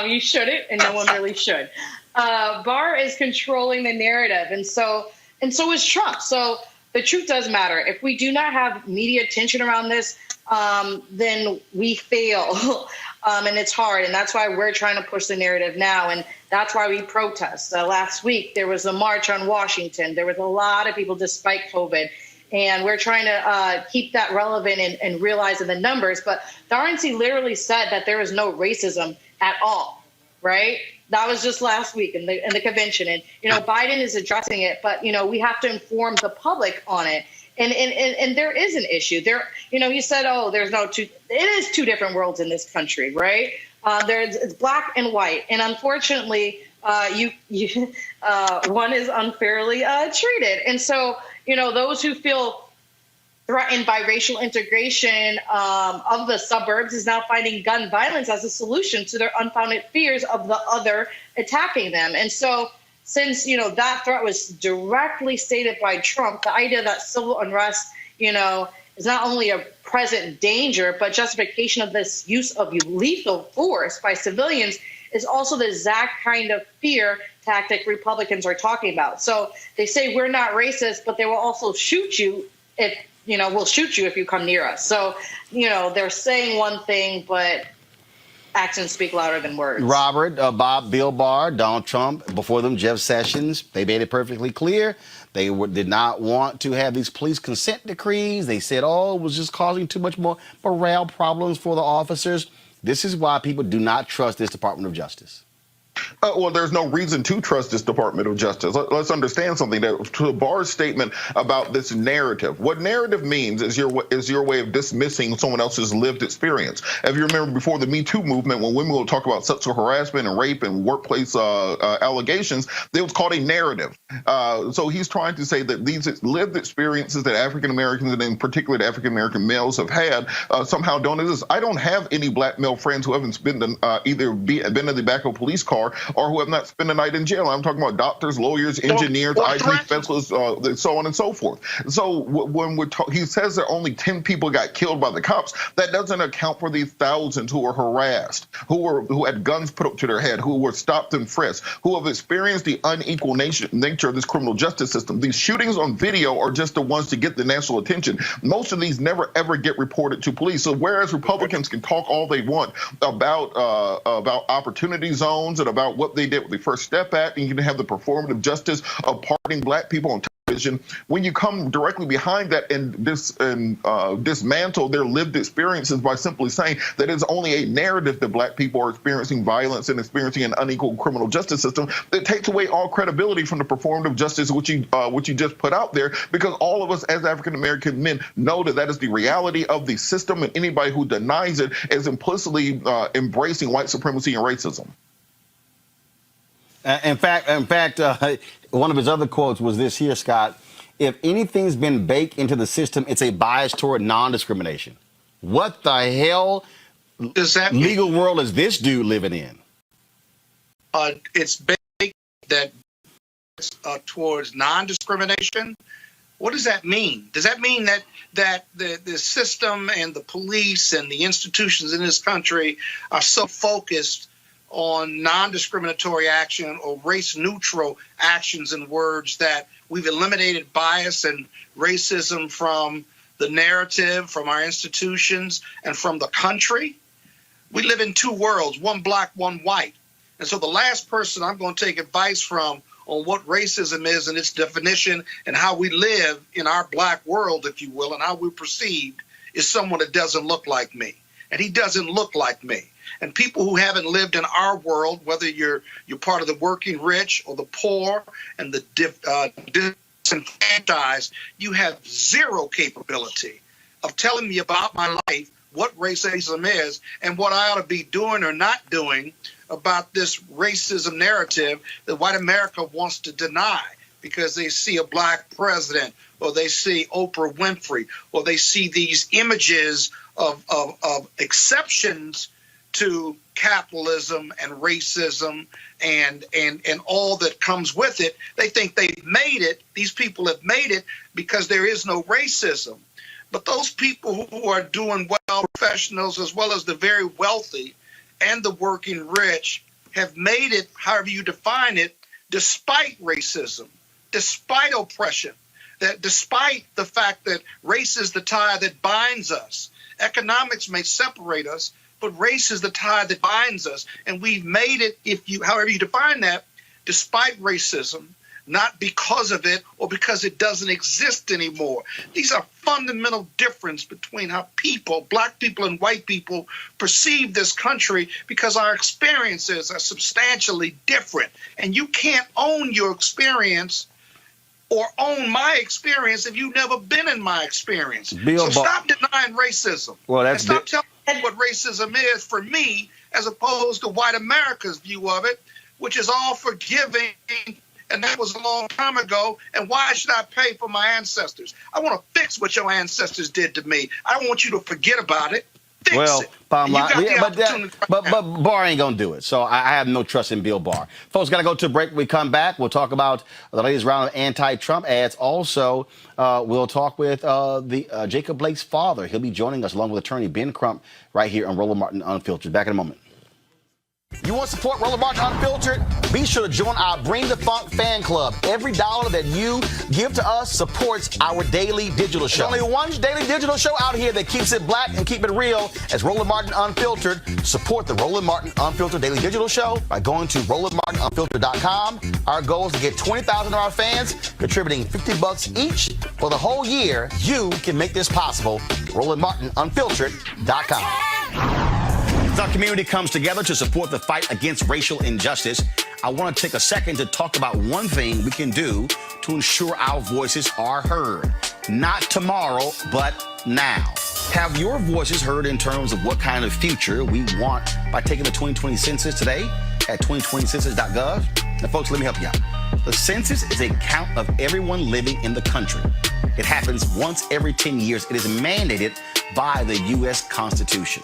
You shouldn't, and no one really should. Barr is controlling the narrative, and so is Trump. So the truth does matter. If we do not have media attention around this, then we fail. And it's hard. And that's why we're trying to push the narrative now. And that's why we protest. Last week, there was a march on Washington. There was a lot of people despite COVID. And we're trying to keep that relevant and realizing the numbers. But the RNC literally said that there is no racism at all. Right? That was just last week in the convention. And, Biden is addressing it. But, we have to inform the public on it. And there is an issue there. You said, oh, it is two different worlds in this country, right? It's black and white. And unfortunately, one is unfairly treated. And so, those who feel threatened by racial integration of the suburbs is now finding gun violence as a solution to their unfounded fears of the other attacking them. And so since, that threat was directly stated by Trump, the idea that civil unrest, is not only a present danger, but justification of this use of lethal force by civilians is also the exact kind of fear tactic Republicans are talking about. So they say we're not racist, but they will also shoot you if, we'll shoot you if you come near us. So, they're saying one thing, but actions speak louder than words. Robert, Bob, Bill Barr, Donald Trump, before them, Jeff Sessions, they made it perfectly clear. They did not want to have these police consent decrees. They said, it was just causing too much more morale problems for the officers. This is why people do not trust this Department of Justice. Well, there's no reason to trust this Department of Justice. Let's understand something. To Barr's statement about this narrative, what narrative means is your way of dismissing someone else's lived experience. If you remember before the Me Too movement, when women would talk about sexual harassment and rape and workplace allegations, it was called a narrative. So he's trying to say that these lived experiences that African Americans and in particular African American males have had somehow don't exist. I don't have any black male friends who haven't either been in the back of a police car or who have not spent a night in jail. I'm talking about doctors, lawyers, engineers, IT specialists, so on and so forth. So when he says that only 10 people got killed by the cops, that doesn't account for the thousands who were harassed, who had guns put up to their head, who were stopped and frisked, who have experienced the unequal nature of this criminal justice system. These shootings on video are just the ones to get the national attention. Most of these never ever get reported to police. So whereas Republicans can talk all they want about opportunity zones and about what they did with the First Step Act, and you can have the performative justice of pardoning black people on television, when you come directly behind that and dismantle their lived experiences by simply saying that it's only a narrative that black people are experiencing violence and experiencing an unequal criminal justice system, it takes away all credibility from the performative justice which you just put out there, because all of us as African American men know that is the reality of the system, and anybody who denies it is implicitly embracing white supremacy and racism. In fact, one of his other quotes was this here, Scott: if anything's been baked into the system, it's a bias toward non-discrimination. What the hell does that legal world is this dude living in? It's baked that towards non-discrimination. What does that mean? Does that mean that the system and the police and the institutions in this country are so focused on non-discriminatory action or race-neutral actions and words that we've eliminated bias and racism from the narrative, from our institutions, and from the country? We live in two worlds, one black, one white. And so the last person I'm going to take advice from on what racism is and its definition and how we live in our black world, if you will, and how we're perceived, is someone that doesn't look like me. And he doesn't look like me. And people who haven't lived in our world, whether you're part of the working rich or the poor and the disenfranchised, you have zero capability of telling me about my life, what racism is, and what I ought to be doing or not doing about this racism narrative that white America wants to deny because they see a black president, or they see Oprah Winfrey, or they see these images of exceptions to capitalism and racism and all that comes with it. They think they've made it. These people have made it because there is no racism. But those people who are doing well, professionals as well as the very wealthy and the working rich, have made it, however you define it, despite racism, despite oppression, that despite the fact that race is the tie that binds us. Economics may separate us, but race is the tie that binds us. And we've made it, however you define that, despite racism, not because of it or because it doesn't exist anymore. These are fundamental difference between how people, black people and white people, perceive this country, because our experiences are substantially different. And you can't own your experience or own my experience if you've never been in my experience. Bill So Barr. stop denying racism. Well, and that's stop telling me what racism is for me, as opposed to white America's view of it, which is all forgiving, and that was a long time ago. And why should I pay for my ancestors? I want to fix what your ancestors did to me. I don't want you to forget about it. Fix Well, it. bottom And you line, got the yeah, opportunity right but now. Barr ain't gonna do it. So I have no trust in Bill Barr. Folks, gotta go to a break. When we come back, we'll talk about the latest round of anti-Trump ads. Also, we'll talk with Jacob Blake's father. He'll be joining us along with attorney Ben Crump right here on Roland Martin Unfiltered. Back in a moment. You want to support Roland Martin Unfiltered? Be sure to join our Bring the Funk fan club. Every dollar that you give to us supports our daily digital show. There's only one daily digital show out here that keeps it black and keep it real as Roland Martin Unfiltered. Support the Roland Martin Unfiltered daily digital show by going to RolandMartinUnfiltered.com. Our goal is to get 20,000 of our fans contributing $50 each for the whole year. You can make this possible. RolandMartinUnfiltered.com. As our community comes together to support the fight against racial injustice, I want to take a second to talk about one thing we can do to ensure our voices are heard. Not tomorrow, but now. Have your voices heard in terms of what kind of future we want by taking the 2020 census today at 2020census.gov? Now, folks, let me help you out. The census is a count of everyone living in the country. It happens once every 10 years. It is mandated by the U.S. Constitution.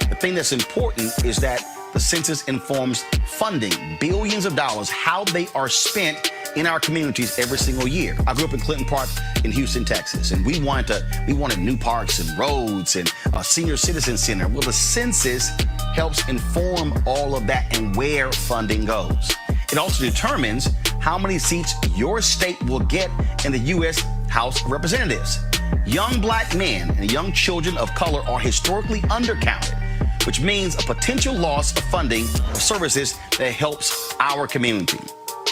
The thing that's important is that the census informs funding, billions of dollars, how they are spent in our communities every single year. I grew up in Clinton Park in Houston, Texas, and we wanted new parks and roads and a senior citizen center. Well, the census helps inform all of that and where funding goes. It also determines how many seats your state will get in the U.S. House of Representatives. Young black men and young children of color are historically undercounted, which means a potential loss of funding of services that helps our community.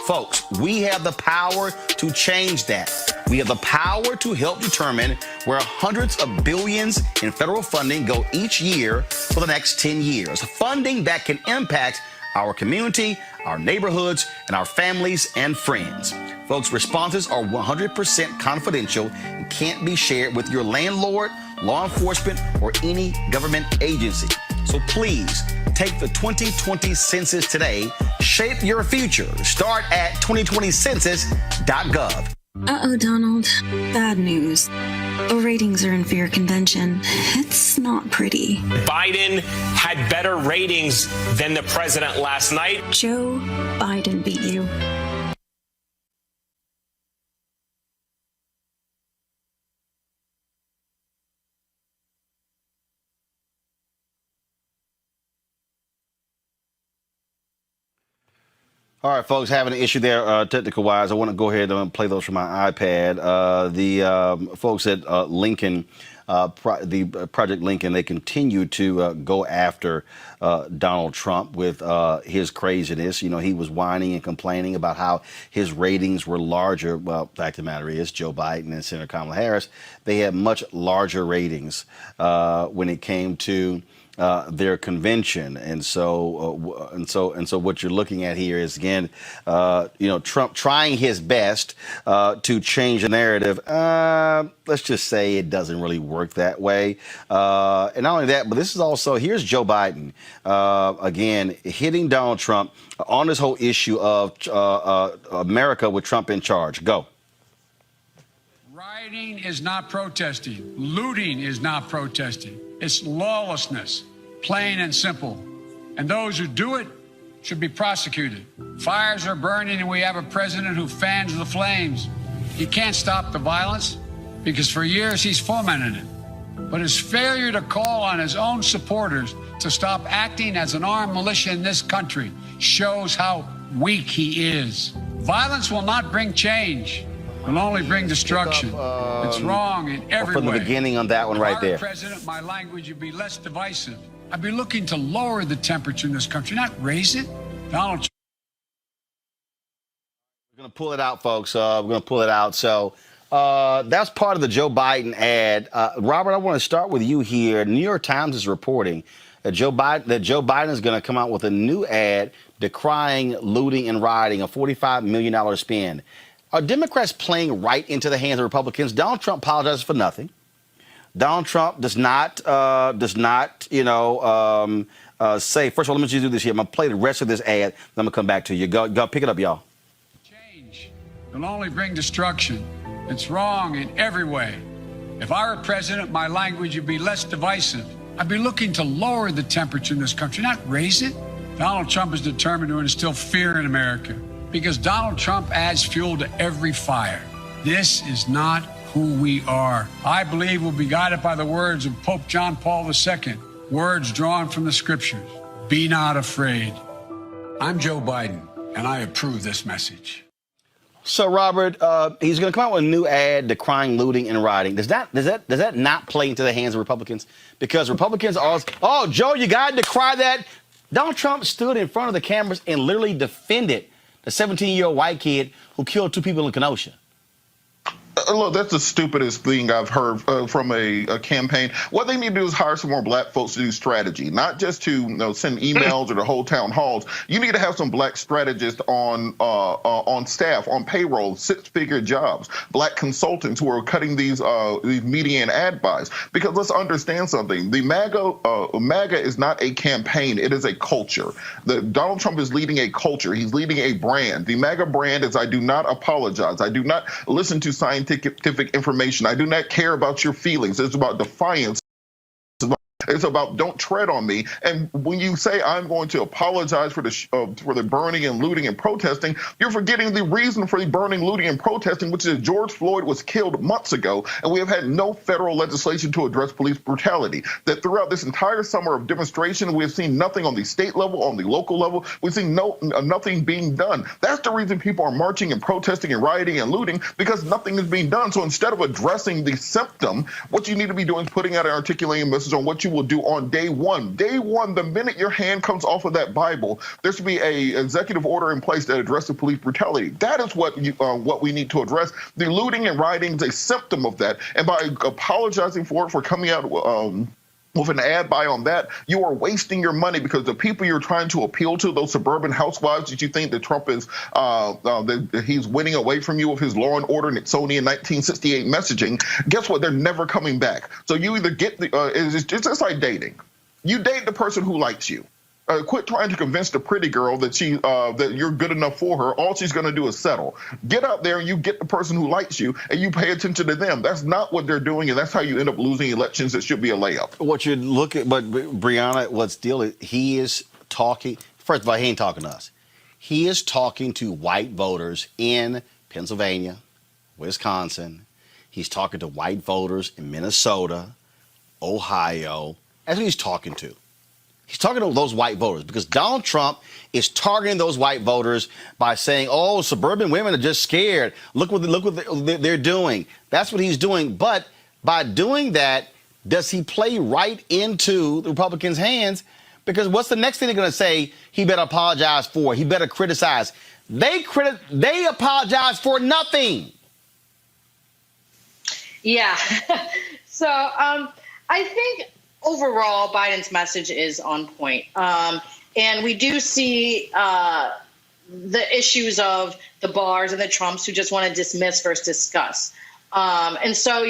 Folks, we have the power to change that. We have the power to help determine where hundreds of billions in federal funding go each year for the next 10 years. Funding that can impact our community, our neighborhoods, and our families and friends. Folks, responses are 100% confidential and can't be shared with your landlord, law enforcement, or any government agency. So please take the 2020 census today. Shape your future. Start at 2020census.gov. Uh-oh, Donald. Bad news. The ratings are in for your convention. It's not pretty. Biden had better ratings than the president last night. Joe Biden beat you. All right, folks, having an issue there technical-wise. I want to go ahead and play those from my iPad. The folks at Lincoln, the Project Lincoln, they continue to go after Donald Trump with his craziness. You know, he was whining and complaining about how his ratings were larger. Well, fact of the matter is, Joe Biden and Senator Kamala Harris, they had much larger ratings when it came to their convention, and so what you're looking at here is again, Trump trying his best to change the narrative. Let's just say it doesn't really work that way. And not only that, but this is also, here's Joe Biden again hitting Donald Trump on this whole issue of America with Trump in charge. Go. Rioting is not protesting. Looting is not protesting. It's lawlessness, plain and simple. And those who do it should be prosecuted. Fires are burning, and we have a president who fans the flames. He can't stop the violence because for years he's fomented it. But his failure to call on his own supporters to stop acting as an armed militia in this country shows how weak he is. Violence will not bring change. Will only bring destruction. It's wrong in every way. From the beginning on that one right there. President, my language would be less divisive. I'd be looking to lower the temperature in this country, not raise it. Donald Trump. We're going to pull it out, folks. We're going to pull it out. So that's part of the Joe Biden ad. Robert, I want to start with you here. New York Times is reporting that Joe Biden is going to come out with a new ad decrying looting and rioting, a $45 million spend. Are Democrats playing right into the hands of Republicans? Donald Trump apologizes for nothing. Donald Trump does not, say, first of all, let me just do this here. I'm going to play the rest of this ad, then I'm going to come back to you. Go pick it up, y'all. Change will only bring destruction. It's wrong in every way. If I were president, my language would be less divisive. I'd be looking to lower the temperature in this country, not raise it. Donald Trump is determined to instill fear in America because Donald Trump adds fuel to every fire. This is not who we are. I believe we'll be guided by the words of Pope John Paul II, words drawn from the scriptures. Be not afraid. I'm Joe Biden, and I approve this message. So, Robert, he's going to come out with a new ad decrying looting and rioting. Does that not play into the hands of Republicans? Because Republicans always, oh, Joe, you got to decry that. Donald Trump stood in front of the cameras and literally defended the 17-year-old white kid who killed 2 people in Kenosha. Look, that's the stupidest thing I've heard from a campaign. What they need to do is hire some more black folks to do strategy, not just to send emails or to hold town halls. You need to have some black strategists on staff, on payroll, 6-figure jobs, black consultants who are cutting these media and ad buys. Because let's understand something: the MAGA is not a campaign; it is a culture. Donald Trump is leading a culture. He's leading a brand. The MAGA brand is: I do not apologize. I do not listen to scientific information. I do not care about your feelings. It's about defiance. It's about don't tread on me. And when you say I'm going to apologize for the burning and looting and protesting, you're forgetting the reason for the burning, looting, and protesting, which is George Floyd was killed months ago, and we have had no federal legislation to address police brutality. That throughout this entire summer of demonstration, we have seen nothing on the state level, on the local level. We've seen nothing being done. That's the reason people are marching and protesting and rioting and looting, because nothing is being done. So instead of addressing the symptom, what you need to be doing is putting out an articulating message on what you will do on day one. Day one, the minute your hand comes off of that Bible, there should be a executive order in place that addresses police brutality. That is what we need to address. The looting and rioting is a symptom of that. And by apologizing for coming out with an ad buy on that, you are wasting your money, because the people you're trying to appeal to, those suburban housewives that you think that Trump is, that he's winning away from you with his Law and Order Nixonian 1968 messaging, guess what? They're never coming back. So you either get it's just like dating. You date the person who likes you. Quit trying to convince the pretty girl that that you're good enough for her. All she's going to do is settle. Get out there and you get the person who likes you, and you pay attention to them. That's not what they're doing, and that's how you end up losing elections that should be a layup. What you look at, but Breonna, what's deal is he is talking. First of all, he ain't talking to us. He is talking to white voters in Pennsylvania, Wisconsin. He's talking to white voters in Minnesota, Ohio. That's who he's talking to. He's talking to those white voters, because Donald Trump is targeting those white voters by saying, oh, suburban women are just scared. Look what they're doing. That's what he's doing. But by doing that, does he play right into the Republicans' hands? Because what's the next thing they're going to say he better apologize for? He better criticize. They apologize for nothing. Yeah. So I think overall, Biden's message is on point. And we do see the issues of the bars and the Trumps who just want to dismiss versus discuss. And so,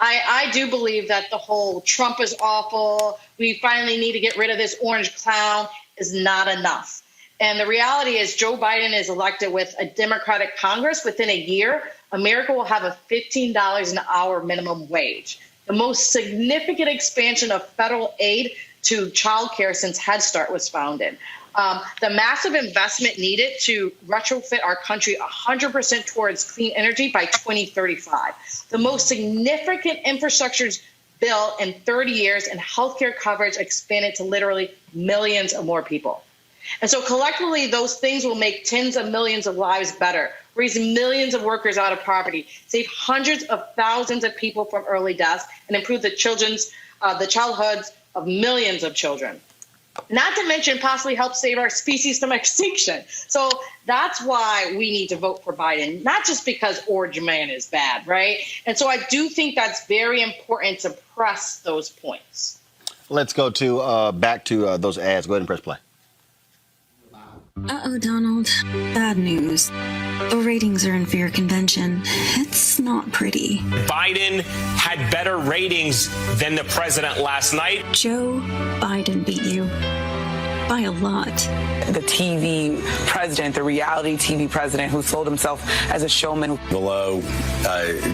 I do believe that the whole Trump is awful, we finally need to get rid of this orange clown is not enough. And the reality is Joe Biden is elected with a Democratic Congress. Within a year, America will have a $15 an hour minimum wage, the most significant expansion of federal aid to child care since Head Start was founded. The massive investment needed to retrofit our country 100% towards clean energy by 2035. The most significant infrastructure bill in 30 years, and healthcare coverage expanded to literally millions of more people. And so collectively, those things will make tens of millions of lives better, raise millions of workers out of poverty, save hundreds of thousands of people from early deaths, and improve the childhoods of millions of children. Not to mention possibly help save our species from extinction. So that's why we need to vote for Biden, not just because Orange Man is bad, right? And so I do think that's very important to press those points. Let's go to back to those ads. Go ahead and press play. Uh-oh, Donald. Bad news. The ratings are in for your convention. It's not pretty. Biden had better ratings than the president last night. Joe Biden beat you. By a lot. The TV president, the reality TV president who sold himself as a showman. Below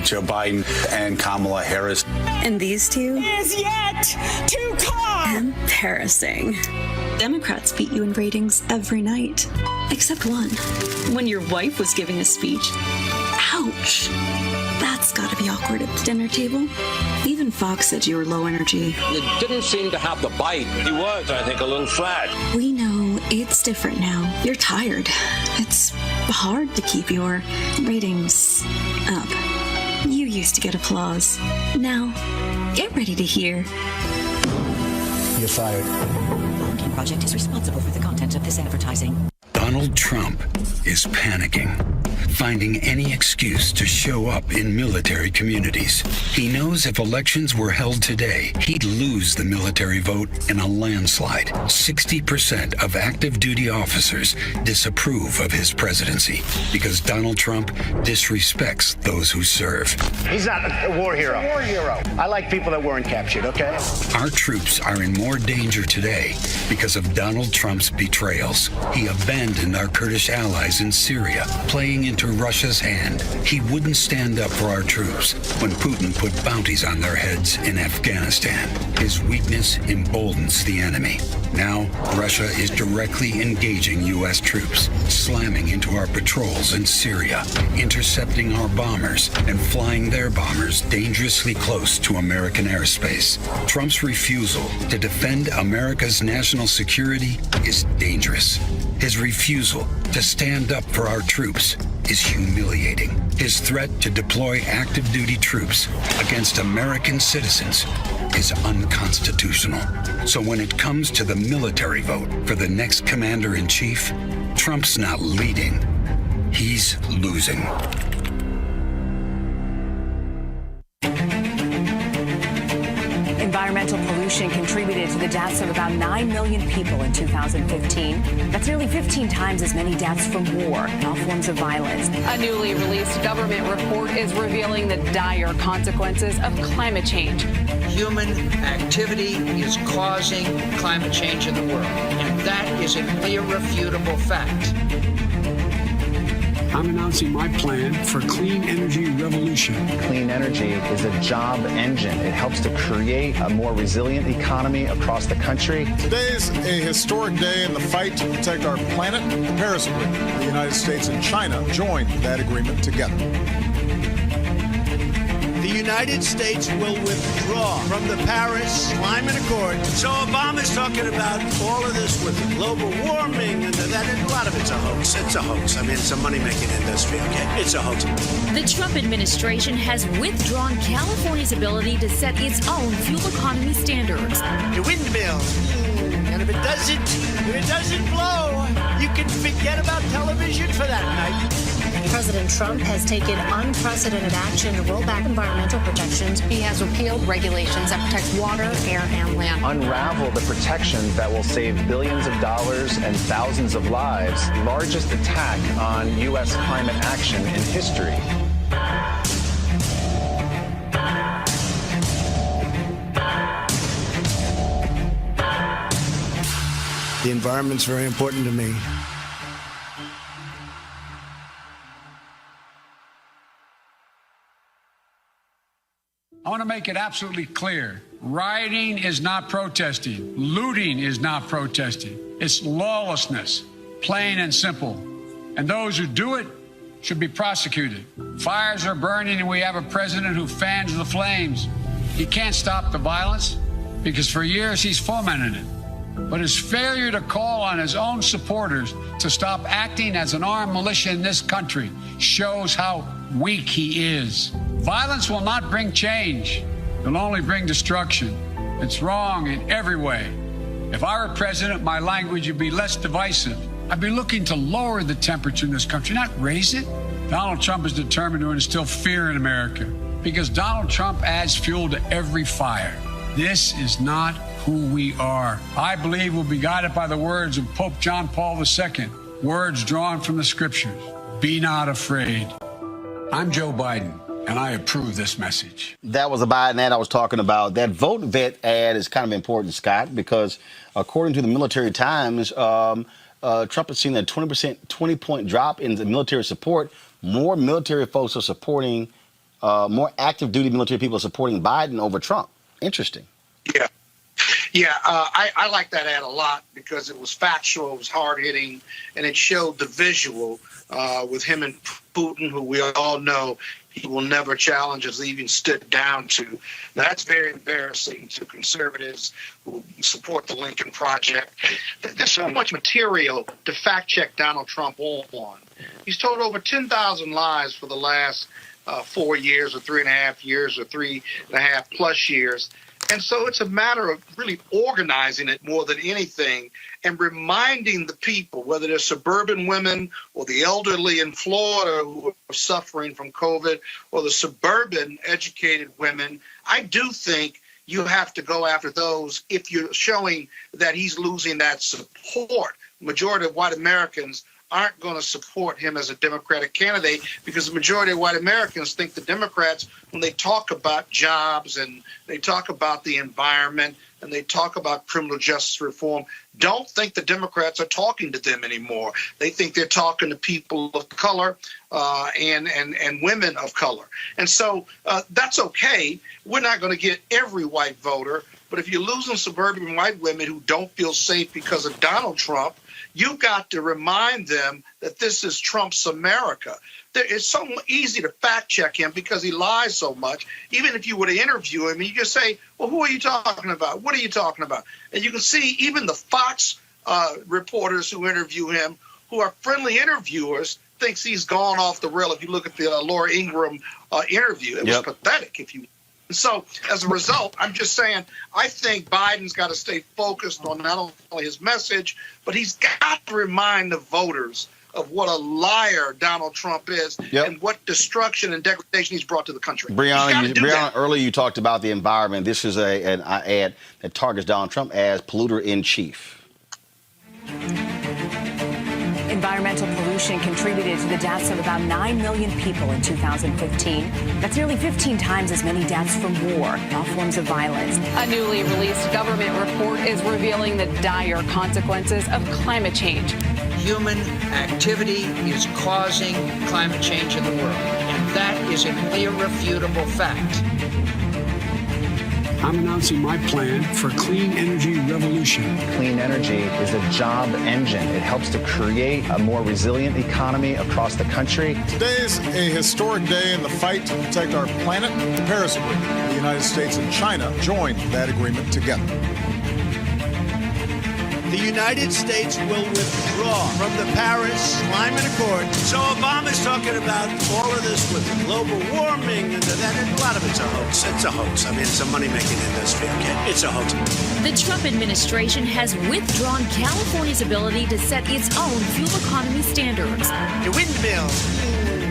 Joe Biden and Kamala Harris. And these two? Is yet to come. Embarrassing. Democrats beat you in ratings every night. Except one. When your wife was giving a speech. Ouch. That's gotta be awkward at the dinner table. Even Fox said you were low energy. You didn't seem to have the bite. He was, I think, a little flat. We know it's different now. You're tired. It's hard to keep your ratings up. You used to get applause. Now, get ready to hear. You're fired. The project is responsible for the content of this advertising. Donald Trump is panicking, finding any excuse to show up in military communities. He knows if elections were held today, he'd lose the military vote in a landslide. 60% of active duty officers disapprove of his presidency because Donald Trump disrespects those who serve. He's not a war hero. He's a war hero. I like people that weren't captured, okay? Our troops are in more danger today because of Donald Trump's betrayals. He abandoned our Kurdish allies in Syria, playing into Russia's hand. He wouldn't stand up for our troops when Putin put bounties on their heads in Afghanistan. His weakness emboldens the enemy. Now, Russia is directly engaging U.S. troops, slamming into our patrols in Syria, intercepting our bombers, and flying their bombers dangerously close to American airspace. Trump's refusal to defend America's national security is dangerous. His refusal to stand up for our troops is humiliating. His threat to deploy active duty troops against American citizens is unconstitutional. So when it comes to the military vote for the next commander-in-chief, Trump's not leading, he's losing. Environmental pollution contributed to the deaths of about 9 million people in 2015. That's nearly 15 times as many deaths from war and all forms of violence. A newly released government report is revealing the dire consequences of climate change. Human activity is causing climate change in the world, and that is an irrefutable fact. I'm announcing my plan for clean energy revolution. Clean energy is a job engine. It helps to create a more resilient economy across the country. Today is a historic day in the fight to protect our planet. The Paris Agreement. The United States and China joined that agreement together. The United States will withdraw from the Paris Climate Accord. So Obama's talking about all of this with global warming and that. A lot of it's a hoax. It's a hoax. I mean, it's a money-making industry, okay? It's a hoax. The Trump administration has withdrawn California's ability to set its own fuel economy standards. The windmill. And if it doesn't blow, you can forget about television for that night. President Trump has taken unprecedented action to roll back environmental protections. He has repealed regulations that protect water, air, and land. Unravel the protections that will save billions of dollars and thousands of lives. Largest attack on U.S. climate action in history. The environment's very important to me. I want to make it absolutely clear. Rioting is not protesting. Looting is not protesting. It's lawlessness, plain and simple. And those who do it should be prosecuted. Fires are burning and we have a president who fans the flames. He can't stop the violence because for years he's fomented it. But his failure to call on his own supporters to stop acting as an armed militia in this country shows how weak he is. Violence will not bring change. It'll only bring destruction. It's wrong in every way. If I were president, my language would be less divisive. I'd be looking to lower the temperature in this country, not raise it. Donald Trump is determined to instill fear in America because Donald Trump adds fuel to every fire. This is not who we are. I believe we'll be guided by the words of Pope John Paul II. Words drawn from the scriptures. Be not afraid. I'm Joe Biden, and I approve this message. That was a Biden ad I was talking about. That vote vet ad is kind of important, Scott, because according to the Military Times, Trump has seen a 20-point drop in the military support. More military folks are supporting, more active duty military people are supporting Biden over Trump. Interesting. Yeah, I like that ad a lot because it was factual, it was hard-hitting, and it showed the visual with him and Putin, who we all know he will never challenge us, even stood down to. Now, that's very embarrassing to conservatives who support the Lincoln Project. There's so much material to fact-check Donald Trump on. He's told over 10,000 lies for the last 4 years or 3.5 years or 3.5 plus years. And so it's a matter of really organizing it more than anything and reminding the people, whether they're suburban women or the elderly in Florida who are suffering from COVID or the suburban educated women. I do think you have to go after those if you're showing that he's losing that support. Majority of white Americans aren't going to support him as a Democratic candidate because the majority of white Americans think the Democrats, when they talk about jobs and they talk about the environment and they talk about criminal justice reform, don't think the Democrats are talking to them anymore. They think they're talking to people of color and women of color. And so that's okay. We're not going to get every white voter, but if you're losing suburban white women who don't feel safe because of Donald Trump, you've got to remind them that this is Trump's America. It's so easy to fact check him because he lies so much. Even if you were to interview him, you just say, well, who are you talking about? What are you talking about? And you can see even the Fox reporters who interview him, who are friendly interviewers, thinks he's gone off the rail. If you look at the Laura Ingraham interview, it was pathetic, if you. So as a result, I'm just saying, I think Biden's got to stay focused on not only his message, but he's got to remind the voters of what a liar Donald Trump is and what destruction and degradation he's brought to the country. Brianna, earlier you talked about the environment. This is an ad that targets Donald Trump as polluter in chief. Environmental pollution contributed to the deaths of about 9 million people in 2015. That's nearly 15 times as many deaths from war and all forms of violence. A newly released government report is revealing the dire consequences of climate change. Human activity is causing climate change in the world, and that is an irrefutable fact. I'm announcing my plan for a clean energy revolution. Clean energy is a job engine. It helps to create a more resilient economy across the country. Today is a historic day in the fight to protect our planet. The Paris Agreement. The United States and China joined that agreement together. The United States will withdraw from the Paris Climate Accord. So Obama's talking about all of this with global warming and that. A lot of it's a hoax. It's a hoax. I mean, it's a money-making industry. Okay? It's a hoax. The Trump administration has withdrawn California's ability to set its own fuel economy standards. The windmill.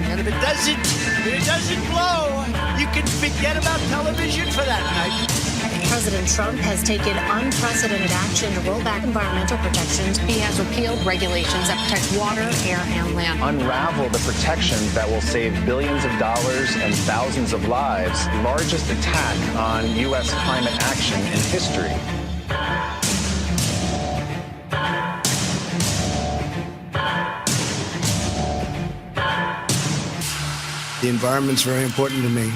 And if it doesn't blow, you can forget about television for that night. President Trump has taken unprecedented action to roll back environmental protections. He has repealed regulations that protect water, air, and land. Unravel the protections that will save billions of dollars and thousands of lives. Largest attack on U.S. climate action in history. The environment's very important to me.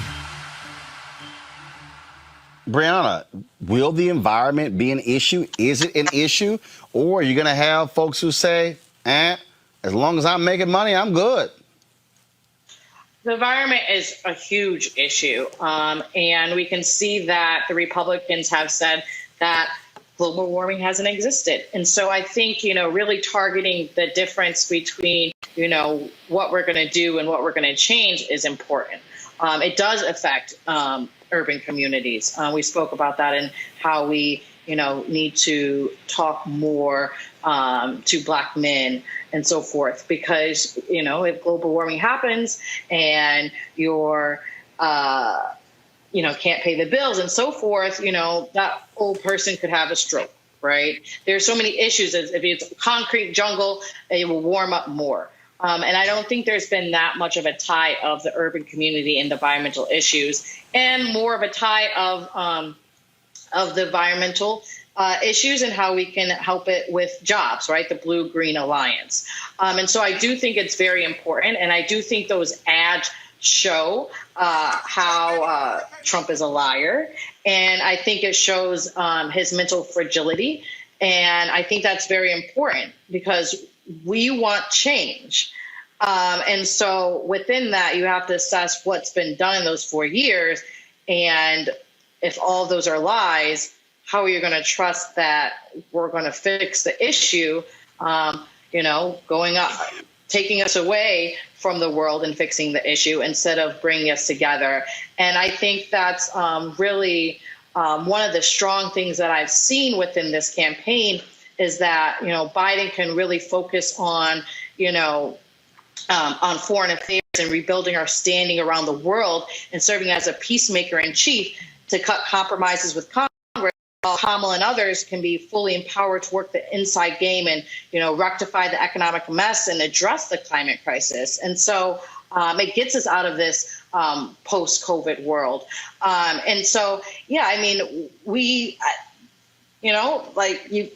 Brianna, will the environment be an issue? Is it an issue? Or are you going to have folks who say, as long as I'm making money, I'm good? The environment is a huge issue. And we can see that the Republicans have said that global warming hasn't existed. And so I think, really targeting the difference between, what we're going to do and what we're going to change is important. It does affect urban communities. We spoke about that and how we, need to talk more to Black men and so forth, because, if global warming happens and you're, can't pay the bills and so forth, that old person could have a stroke. right? There's so many issues. If it's concrete jungle, it will warm up more. And I don't think there's been that much of a tie of the urban community and the environmental issues, and more of a tie of the environmental issues and how we can help it with jobs, right? The Blue-Green Alliance. And so I do think it's very important. And I do think those ads show how Trump is a liar. And I think it shows his mental fragility. And I think that's very important because we want change. And so within that, you have to assess what's been done in those 4 years. And if all of those are lies, how are you going to trust that we're going to fix the issue, going up, taking us away from the world and fixing the issue instead of bringing us together? And I think that's really one of the strong things that I've seen within this campaign is that, Biden can really focus on foreign affairs and rebuilding our standing around the world and serving as a peacemaker in chief to cut compromises with Congress. Kamala and others can be fully empowered to work the inside game and, rectify the economic mess and address the climate crisis. And so it gets us out of this post-COVID world. And so, we,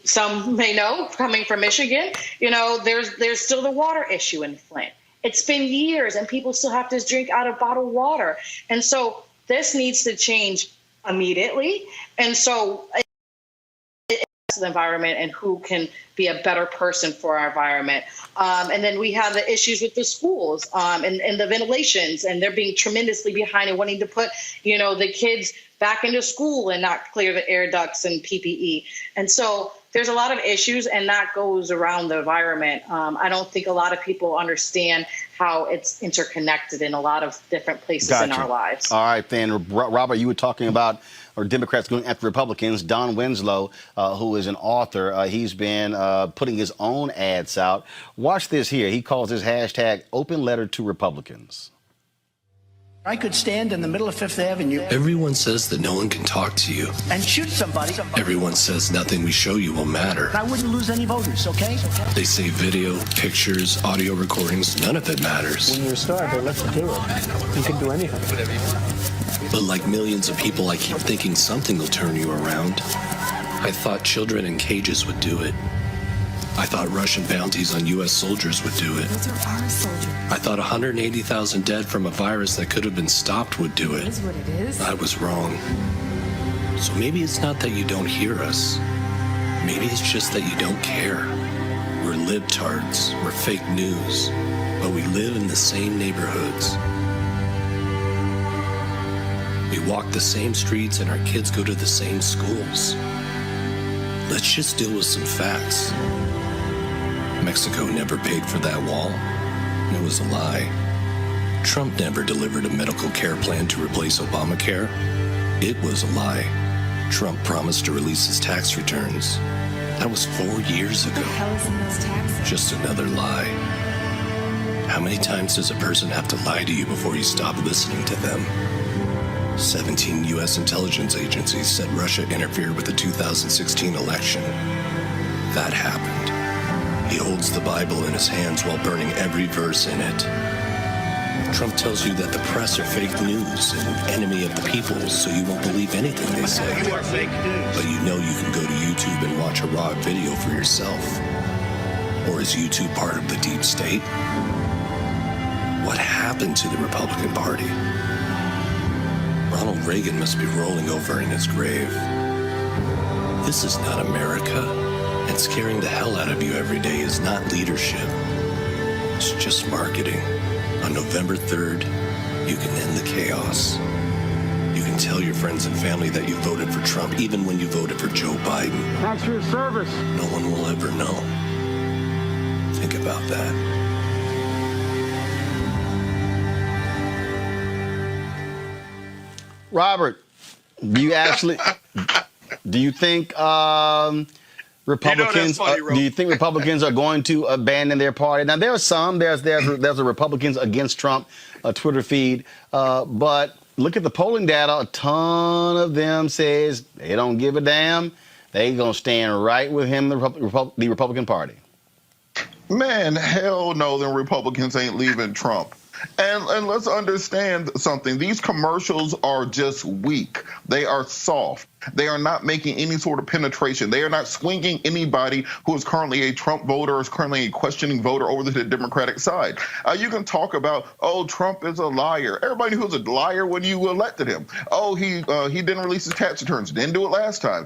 some may know, coming from Michigan, there's still the water issue in Flint. It's been years and people still have to drink out of bottled water. And so this needs to change immediately. And so it's the environment and who can be a better person for our environment. And then we have the issues with the schools and the ventilations, and they're being tremendously behind and wanting to put, the kids back into school and not clear the air ducts and PPE. And so there's a lot of issues, and that goes around the environment. I don't think a lot of people understand how it's interconnected in a lot of different places in our lives. All right, then, Robert, you were talking about Democrats going after Republicans. Don Winslow, who is an author, he's been putting his own ads out. Watch this here. He calls his hashtag open letter to Republicans. I could stand in the middle of Fifth Avenue. Everyone says that no one can talk to you. And shoot somebody. Everyone says nothing we show you will matter. I wouldn't lose any voters, okay? They say video, pictures, audio recordings, none of it matters. When you're a star, they let you do it. You can do anything. But like millions of people, I keep thinking something will turn you around. I thought children in cages would do it. I thought Russian bounties on U.S. soldiers would do it. Those are our soldiers. I thought 180,000 dead from a virus that could have been stopped would do it. That is what it is. I was wrong. So maybe it's not that you don't hear us. Maybe it's just that you don't care. We're libtards. We're fake news. But we live in the same neighborhoods. We walk the same streets and our kids go to the same schools. Let's just deal with some facts. Mexico never paid for that wall. It was a lie. Trump never delivered a medical care plan to replace Obamacare. It was a lie. Trump promised to release his tax returns. That was 4 years ago. What the hell is in those taxes? Just another lie. How many times does a person have to lie to you before you stop listening to them? 17 U.S. intelligence agencies said Russia interfered with the 2016 election. That happened. He holds the Bible in his hands while burning every verse in it. Trump tells you that the press are fake news and an enemy of the people, so you won't believe anything they say. You are fake news. But you know you can go to YouTube and watch a raw video for yourself. Or is YouTube part of the deep state? What happened to the Republican Party? Ronald Reagan must be rolling over in his grave. This is not America, and scaring the hell out of you every day is not leadership. It's just marketing. On November 3rd, you can end the chaos. You can tell your friends and family that you voted for Trump, even when you voted for Joe Biden. Thanks for your service. No one will ever know. Think about that. Robert, do you think Republicans? Do you think Republicans are going to abandon their party? Now there are some. There's a Republicans against Trump Twitter feed, but look at the polling data. A ton of them says they don't give a damn. They gonna stand right with him, the Republican Party. Man, hell no, the Republicans ain't leaving Trump. And let's understand something. These commercials are just weak. They are soft. They are not making any sort of penetration. They are not swinging anybody who is currently a Trump voter or is currently a questioning voter over to the Democratic side. You can talk about, oh, Trump is a liar. Everybody knew he was a liar when you elected him. Oh, he didn't release his tax returns. Didn't do it last time.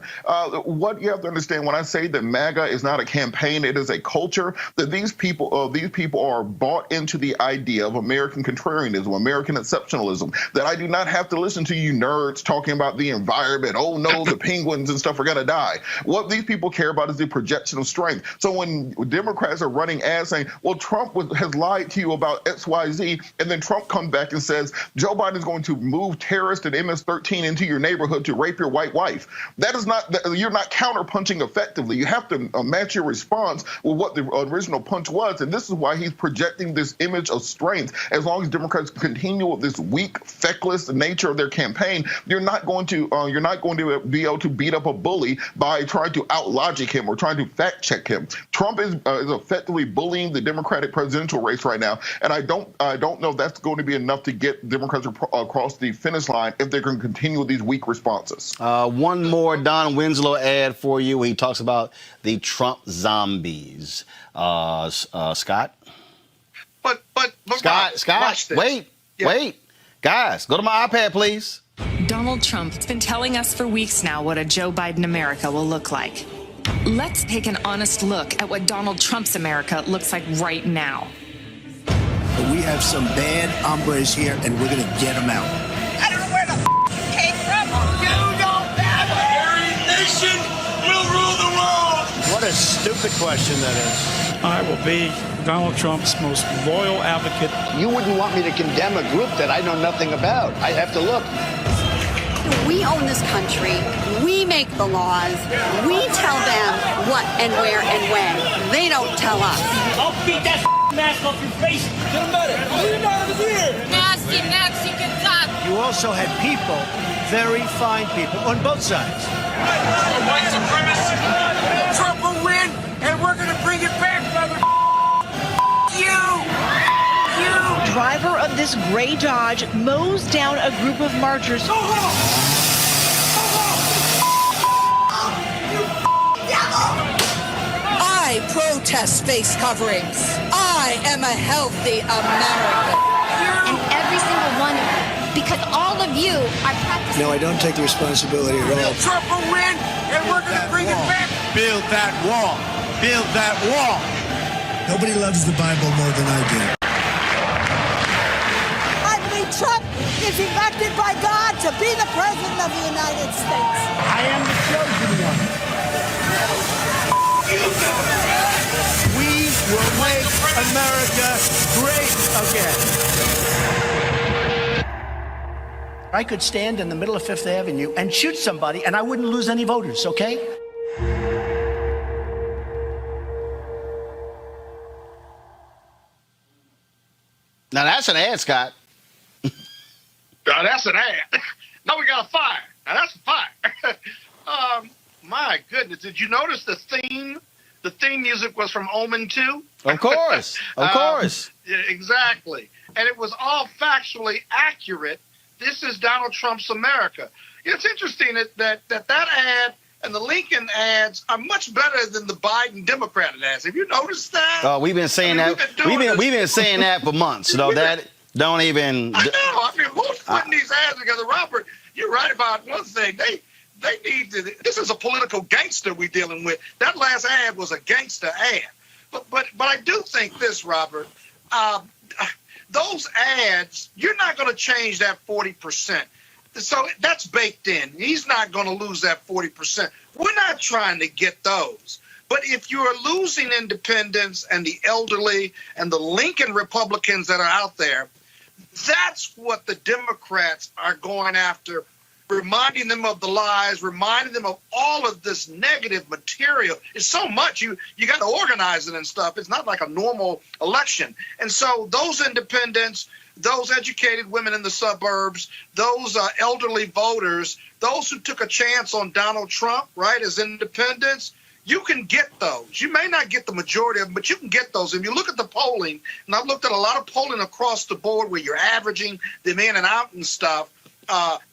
What you have to understand when I say that MAGA is not a campaign, it is a culture, that these people are bought into the idea of American contrarianism, American exceptionalism, that I do not have to listen to you nerds talking about the environment. Oh, no, the penguins and stuff are going to die. What these people care about is the projection of strength. So when Democrats are running ads saying, well, Trump has lied to you about X, Y, Z, and then Trump comes back and says, Joe Biden is going to move terrorists and MS-13 into your neighborhood to rape your white wife. That is not, you're not counterpunching effectively. You have to match your response with what the original punch was. And this is why he's projecting this image of strength. As long as Democrats continue with this weak, feckless nature of their campaign, you're not going to be able to beat up a bully by trying to out-logic him or trying to fact-check him. Trump is effectively bullying the Democratic presidential race right now, and I don't know if that's going to be enough to get Democrats across the finish line if they're going to continue with these weak responses. One more Don Winslow ad for you when he talks about the Trump zombies. Scott? But Scott, wait. Guys, go to my iPad, please. Donald Trump's been telling us for weeks now what a Joe Biden America will look like. Let's take an honest look at what Donald Trump's America looks like right now. We have some bad hombres here, and we're going to get them out. I don't know where the you came from. You don't have a Aryan nation will rule the world. What a stupid question that is. I will be Donald Trump's most loyal advocate. You wouldn't want me to condemn a group that I know nothing about. I have to look. We own this country. We make the laws. We tell them what and where and when. They don't tell us. I'll beat that mask off your face. Get him better. Get him out of here. Nasty Mexican cop. You also had people, very fine people, on both sides. White supremacy. Trump will win, and we're going to bring it back, brother. You. Driver of this gray Dodge mows down a group of marchers. I protest face coverings. I am a healthy American. And every single one of you, because all of you are practicing. No, I don't take the responsibility at all. Trump will win, and we're going to bring it back. Build that wall. Build that wall. Nobody loves the Bible more than I do. Trump is elected by God to be the president of the United States. I am the chosen one. We will make America great again. I could stand in the middle of Fifth Avenue and shoot somebody, and I wouldn't lose any voters, okay? Now, that's an ad, Scott. That's an ad. Now we got a fire. Now that's a fire. My goodness. Did you notice the theme? The theme music was from Omen 2? Of course. Of course. Yeah, exactly. And it was all factually accurate. This is Donald Trump's America. It's interesting that ad and the Lincoln ads are much better than the Biden Democrat ads. Have you noticed that? We've been saying that. We've been saying that for months. You know that. Don't even. I know. I mean, who's putting these ads together, Robert? You're right about one thing. They need to. This is a political gangster we're dealing with. That last ad was a gangster ad. But I do think this, Robert. Those ads, you're not going to change that 40%. So that's baked in. He's not going to lose that 40%. We're not trying to get those. But if you are losing independents and the elderly and the Lincoln Republicans that are out there, that's what the Democrats are going after, reminding them of the lies, reminding them of all of this negative material. It's so much. You got to organize it and stuff. It's not like a normal election. And so those independents, those educated women in the suburbs, those elderly voters, those who took a chance on Donald Trump, right, as independents, you can get those. You may not get the majority of them, but you can get those. If you look at the polling, and I've looked at a lot of polling across the board where you're averaging them in and out and stuff,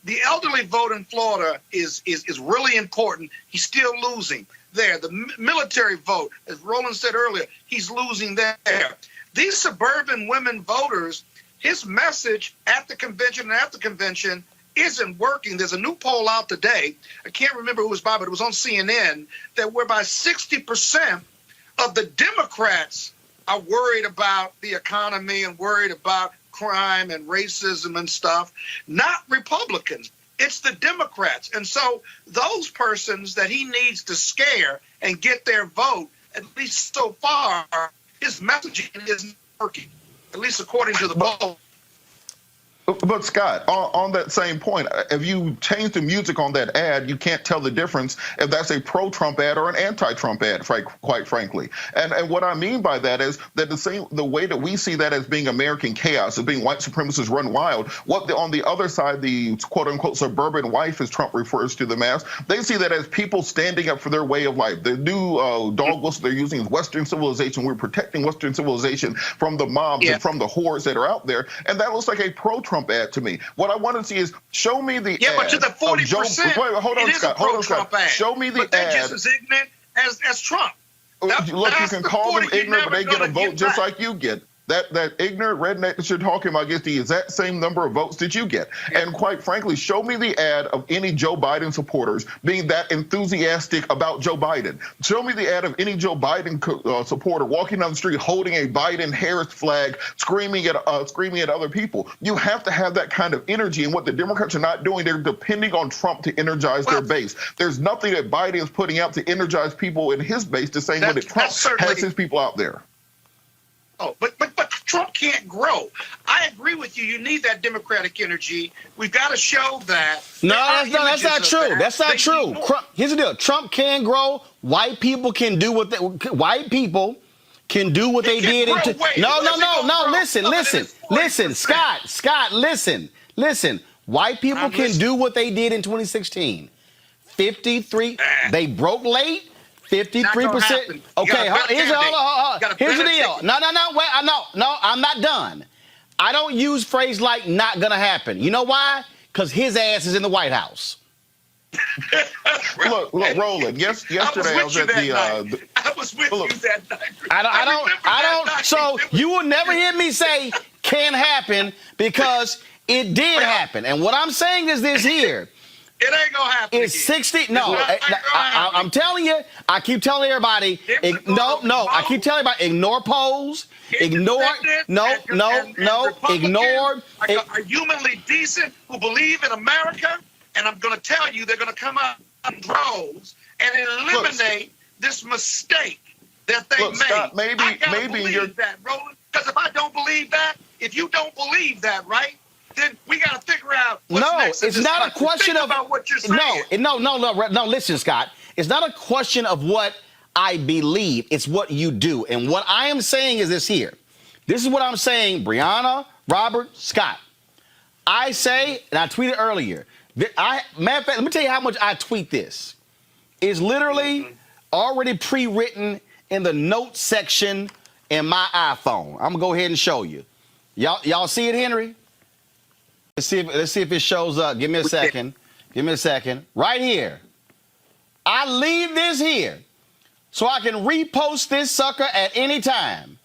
the elderly vote in Florida is really important. He's still losing there. The military vote, as Roland said earlier, he's losing there. These suburban women voters, his message at the convention and after the convention isn't working. There's a new poll out today. I can't remember who it was by, but it was on CNN, that whereby 60% of the Democrats are worried about the economy and worried about crime and racism and stuff, not Republicans. It's the Democrats. And so those persons that he needs to scare and get their vote, at least so far, his messaging isn't working, at least according to the poll. But Scott, on that same point, if you change the music on that ad, you can't tell the difference if that's a pro-Trump ad or an anti-Trump ad, quite frankly. And what I mean by that is that the way that we see that as being American chaos, as being white supremacists run wild, on the other side, the quote-unquote suburban wife, as Trump refers to them as, they see that as people standing up for their way of life. The new dog whistle they're using is Western civilization. We're protecting Western civilization from the mobs and from the hordes that are out there. And that looks like a pro-Trump ad to me. What I want to see is show me the ad. But to the 40%, hold on, Scott. Ad. Show me the but they're ad. Just as ignorant as Trump. Look, you can call them ignorant, but they get a vote just like you get. That ignorant redneck that you're talking about gets the exact same number of votes that you get. And quite frankly, show me the ad of any Joe Biden supporters being that enthusiastic about Joe Biden. Show me the ad of any Joe Biden supporter walking down the street holding a Biden-Harris flag, screaming at other people. You have to have that kind of energy, and what the Democrats are not doing, they're depending on Trump to energize their base. There's nothing that Biden is putting out to energize people in his base the same way that Trump has his people out there. Oh, but Trump can't grow. I agree with you. You need that Democratic energy. We've got to show that. No, that's not true. That's not true. Here's the deal. Trump can grow. White people can do what they did. Listen, Scott, listen. White people can do what they did in 2016. 53. They broke late. 53%. Okay, here's the deal. No, I'm not done. I don't use phrase like not gonna happen. You know why? Because his ass is in the White House. Look, Roland. Yesterday I was at the. I was with you that night. I don't. So you will never hear me say can happen because it did happen. And what I'm saying is this here. It ain't gonna happen. It's 60. No, I'm telling you. I keep telling everybody. I keep telling everybody. Ignore polls. Ignore. Ignore. Are humanly decent who believe in America, and I'm gonna tell you, they're gonna come out in droves and eliminate this mistake that they made. Scott, maybe believe that, Roland. Because if I don't believe that, if you don't believe that, right? Then we got to figure out what's next. It's not a question of what you're saying. No. Listen, Scott. It's not a question of what I believe. It's what you do. And what I am saying is this here. This is what I'm saying, Brianna, Robert, Scott. I say, and I tweeted earlier. Matter of fact, let me tell you how much I tweet this. It's literally already pre-written in the notes section in my iPhone. I'm gonna go ahead and show you. Y'all see it, Henry? Let's see if it shows up. Give me a second. Right here. I leave this here so I can repost this sucker at any time.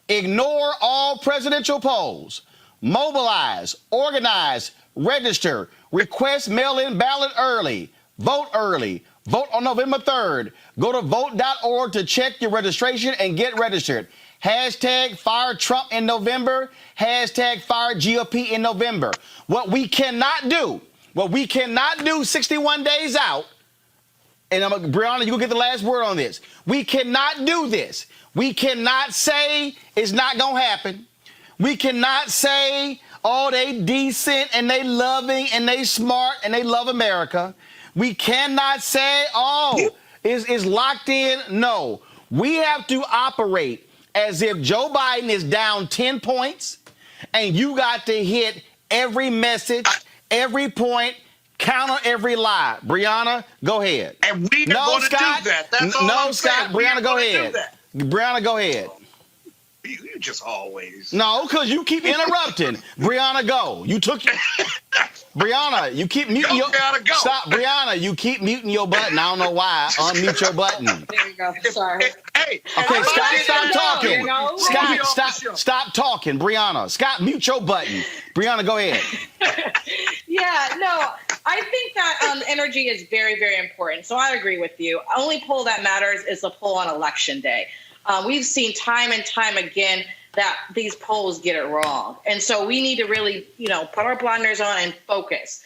Ignore all presidential polls. Mobilize, organize, register, request mail-in ballot early. Vote on November 3rd. Go to vote.org to check your registration and get registered. Hashtag fire Trump in November. Hashtag fire GOP in November. What we cannot do 61 days out, and Brianna, you will get the last word on this. We cannot do this. We cannot say it's not going to happen. We cannot say, oh, they decent and they loving and they smart and they love America. We cannot say, oh, it's locked in. No, we have to operate as if Joe Biden is down 10 points, and you got to hit every message, every point, counter every lie. Brianna, go ahead. And we're going to do that. That's all I'm Scott. saying. Brianna, go ahead. Brianna, go ahead. You just always. No, because you keep interrupting. Brianna, go. You took your... Brianna, you keep muting your... Go. Stop. Brianna, you keep muting your button. I don't know why. Unmute your button. There you go. Sorry. Hey. Okay, Scott, stop talking. You know? Scott, stop talking. Brianna, Scott, mute your button. Brianna, go ahead. Yeah, no, I think that energy is very, very important. So I agree with you. Only poll that matters is the poll on Election Day. We've seen time and time again that these polls get it wrong. And so we need to really, put our blinders on and focus.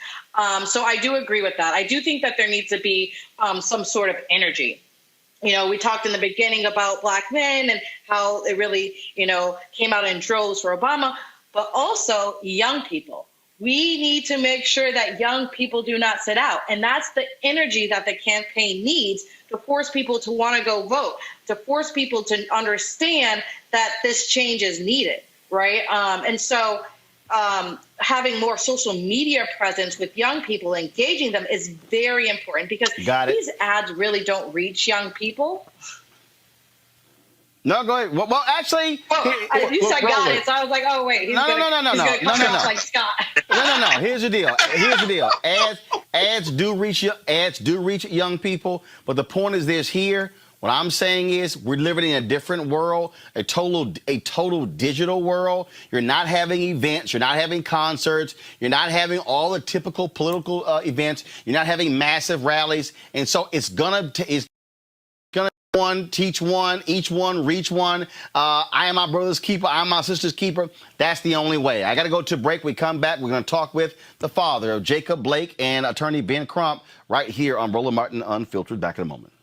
So I do agree with that. I do think that there needs to be some sort of energy. We talked in the beginning about black men and how it really, came out in droves for Obama, but also young people. We need to make sure that young people do not sit out. And that's the energy that the campaign needs to force people to want to go vote, to force people to understand that this change is needed, right? And so having more social media presence with young people, engaging them is very important because these ads really don't reach young people. No, go ahead. Well, actually, you said got it, so I was like, oh wait, he's gonna come out like Scott. No. Here's the deal. Ads do reach young people, but the point is this here. What I'm saying is we're living in a different world, a total digital world. You're not having events. You're not having concerts. You're not having all the typical political events. You're not having massive rallies, and so it's gonna one, teach one, each one, reach one. I am my brother's keeper. I'm my sister's keeper. That's the only way. I got to go to break. We come back. We're going to talk with the father of Jacob Blake and attorney Ben Crump right here on Roland Martin Unfiltered. Back in a moment.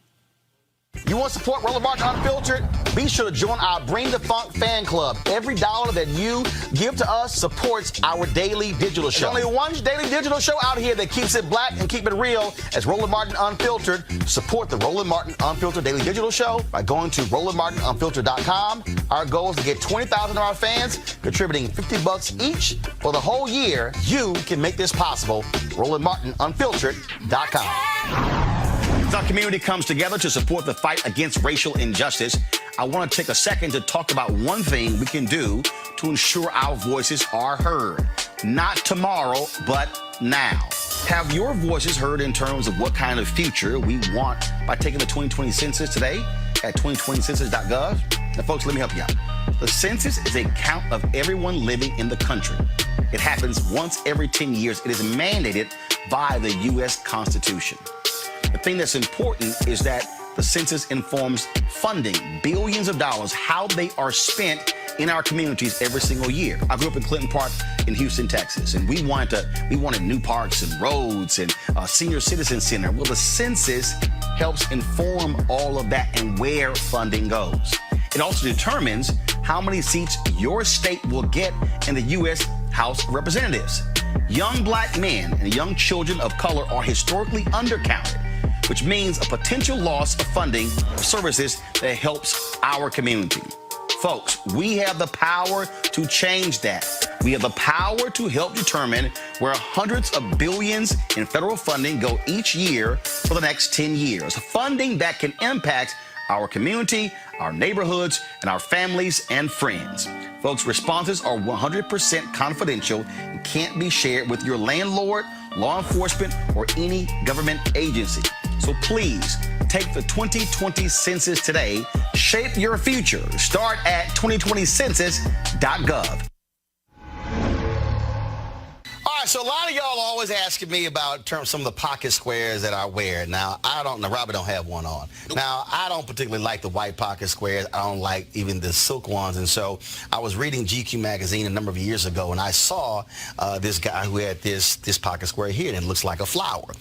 You want to support Roland Martin Unfiltered? Be sure to join our Bring the Funk fan club. Every dollar that you give to us supports our daily digital show. There's only one daily digital show out here that keeps it black and keep it real as Roland Martin Unfiltered. Support the Roland Martin Unfiltered daily digital show by going to RolandMartinUnfiltered.com. Our goal is to get 20,000 of our fans contributing $50 each for the whole year. You can make this possible. RolandMartinUnfiltered.com. As our community comes together to support the fight against racial injustice, I want to take a second to talk about one thing we can do to ensure our voices are heard. Not tomorrow, but now. Have your voices heard in terms of what kind of future we want by taking the 2020 census today at 2020census.gov? Now, folks, let me help you out. The census is a count of everyone living in the country. It happens once every 10 years. It is mandated by the U.S. Constitution. The thing that's important is that the census informs funding, billions of dollars, how they are spent in our communities every single year. I grew up in Clinton Park in Houston, Texas, and we wanted new parks and roads and a senior citizen center. Well, the census helps inform all of that and where funding goes. It also determines how many seats your state will get in the U.S. House of Representatives. Young black men and young children of color are historically undercounted, which means a potential loss of funding of services that helps our community. Folks, we have the power to change that. We have the power to help determine where hundreds of billions in federal funding go each year for the next 10 years. Funding that can impact our community, our neighborhoods, and our families and friends. Folks, responses are 100% confidential and can't be shared with your landlord, law enforcement, or any government agency. So please take the 2020 census today. Shape your future. Start at 2020census.gov. All right, so a lot of y'all are always asking me about some of the pocket squares that I wear. Now, Robert don't have one on. Now, I don't particularly like the white pocket squares. I don't like even the silk ones. And so I was reading GQ magazine a number of years ago, and I saw this guy who had this pocket square here, and it looks like a flower.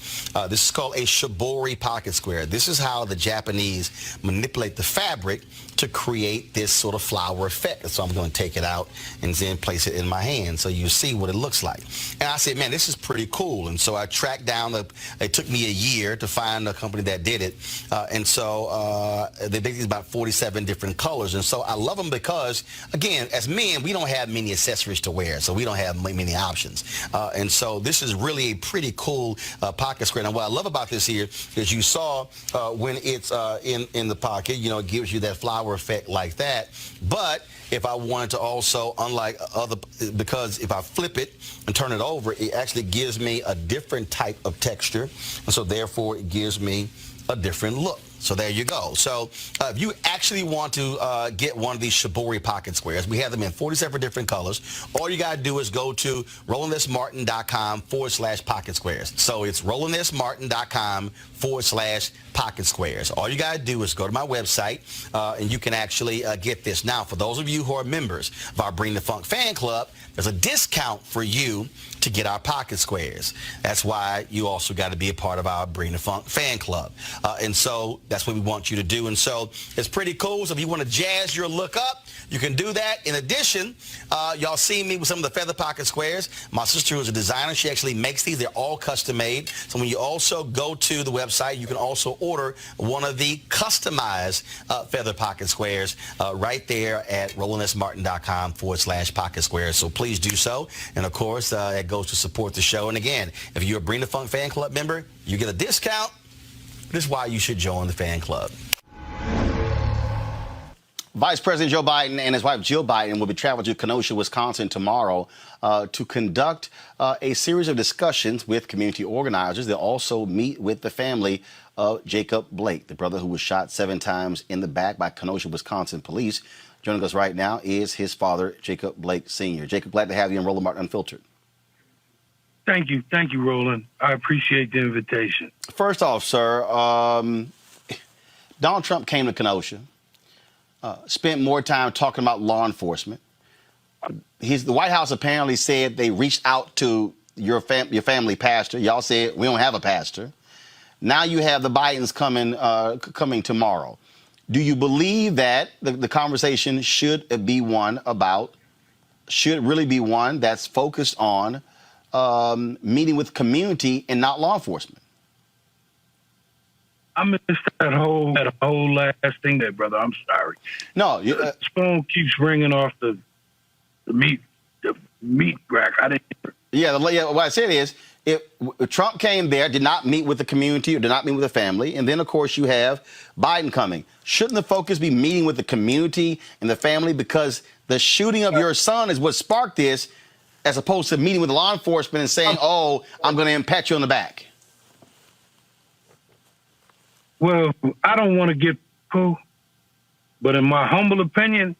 This is called a shibori pocket square. This is how the Japanese manipulate the fabric to create this sort of flower effect. So I'm going to take it out and then place it in my hand so you see what it looks like. And I said, man, this is pretty cool. And so I tracked down, it took me a year to find a company that did it. And so they make these about 47 different colors. And so I love them because, again, as men, we don't have many accessories to wear. So we don't have many options. And so this is really a pretty cool pocket square. Now, what I love about this here is you saw when it's in the pocket, you know, it gives you that flower effect like that. But if I wanted to also, unlike other, because if I flip it and turn it over, it actually gives me a different type of texture. And so therefore it gives me a different look. So there you go. So if you actually want to get one of these Shibori pocket squares, we have them in 47 different colors. All you got to do is go to RolandSMartin.com/pocket squares. So it's RolandSMartin.com/pocket squares. All you got to do is go to my website and you can actually get this. Now, for those of you who are members of our Bring the Funk fan club, there's a discount for you to get our pocket squares. That's why you also got to be a part of our Bring the Funk fan club. And so that's what we want you to do. And so it's pretty cool. So if you want to jazz your look up, you can do that. In addition, y'all see me with some of the feather pocket squares. My sister is a designer. She actually makes these. They're all custom made. So when you also go to the website, you can also order one of the customized feather pocket squares right there at RolandSMartin.com/pocket squares. So please do so. And of course, it goes to support the show. And again, if you're a Bring the Funk fan club member, you get a discount. This is why you should join the fan club. Vice President Joe Biden and his wife Jill Biden will be traveling to Kenosha, Wisconsin tomorrow to conduct a series of discussions with community organizers. They'll also meet with the family of Jacob Blake, the brother who was shot 7 times in the back by Kenosha, Wisconsin police. Joining us right now is his father, Jacob Blake Sr. Jacob, glad to have you on Roland Martin Unfiltered. Thank you, Roland. I appreciate the invitation. First off, sir, Donald Trump came to Kenosha, spent more time talking about law enforcement. The White House apparently said they reached out to your family pastor. Y'all said we don't have a pastor. Now you have the Bidens coming tomorrow. Do you believe that the conversation should really be one that's focused on meeting with community and not law enforcement? I missed that whole last thing there, brother. I'm sorry. No, the phone keeps ringing off the meat rack. I didn't hear. Yeah, what I said is, if Trump came there, did not meet with the community or did not meet with the family, and then of course you have Biden coming. Shouldn't the focus be meeting with the community and the family, because the shooting of your son is what sparked this, as opposed to meeting with law enforcement and saying, oh, I'm going to pat you on the back? Well, I don't want to get poo, but in my humble opinion,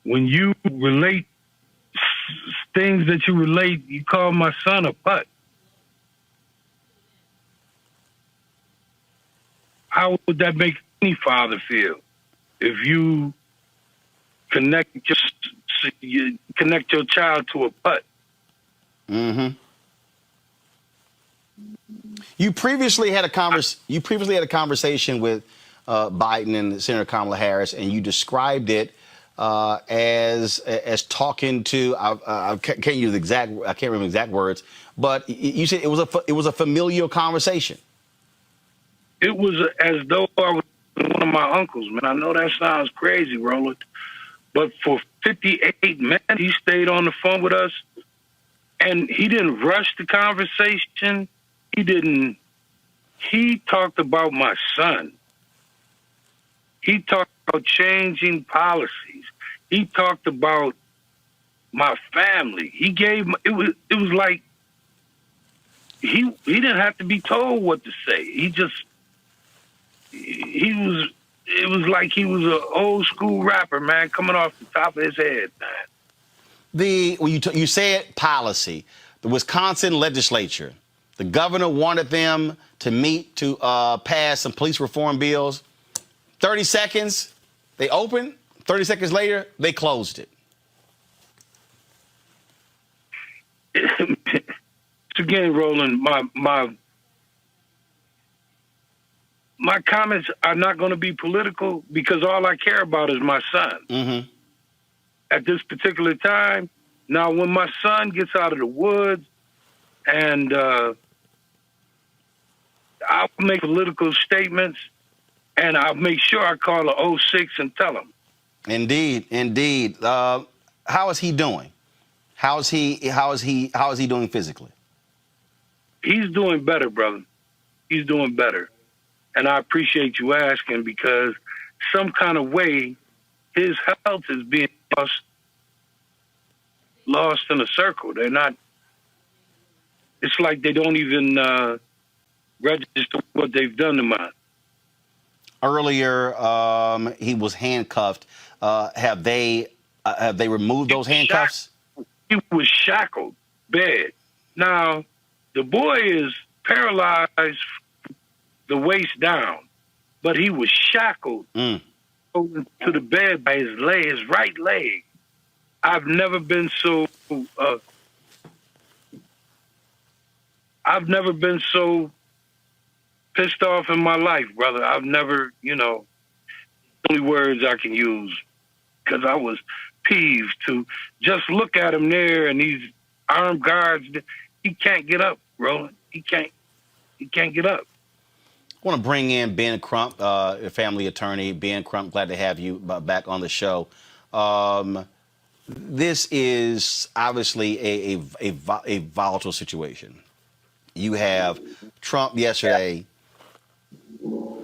when you relate things that you relate, you call my son a putt. How would that make any father feel if you connect your child to a putt? Mm-hmm. You previously had a conversation with Biden and Senator Kamala Harris, and you described it as talking to. I can't remember the exact words, but you said it was a familial conversation. It was as though I was one of my uncles, man. I know that sounds crazy, Roland, but for 58 minutes, he stayed on the phone with us, and he didn't rush the conversation. He talked about my son. He talked about changing policies. He talked about my family. It was like he didn't have to be told what to say. It was like he was an old school rapper, man, coming off the top of his head, man. You said policy. The Wisconsin legislature, the governor wanted them to meet to pass some police reform bills. 30 seconds, they opened. 30 seconds later, they closed it. Again, Roland, my comments are not going to be political because all I care about is my son. Mm-hmm. At this particular time, now when my son gets out of the woods and I'll make political statements, and I'll make sure I call the 06 and tell them. Indeed, indeed. How is he doing? How is he doing physically? He's doing better, brother. He's doing better. And I appreciate you asking, because some kind of way his health is being lost in a circle. They're not, it's like they don't even register what they've done to mine. Earlier, he was handcuffed. Have they removed those handcuffs? He was shackled, bad. Now, the boy is paralyzed the waist down, but he was shackled to the bed by his leg, his right leg. I've never been so pissed off in my life, brother. I've never, only words I can use, because I was peeved to just look at him there, and these armed guards. He can't get up, Roland. He can't get up. I want to bring in Ben Crump, a family attorney. Ben Crump, glad to have you back on the show. This is obviously a volatile situation. You have Trump yesterday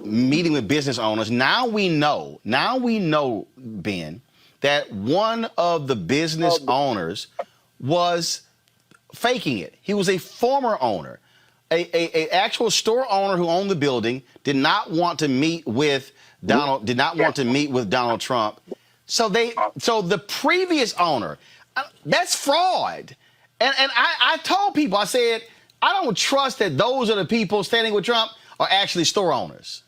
meeting with business owners. Now we know, Ben, that one of the business owners was faking it. He was a former owner. A actual store owner who owned the building did not want to meet with Donald Trump. So the previous owner, that's fraud. And I told people, I said, I don't trust that those are the people standing with Trump are actually store owners.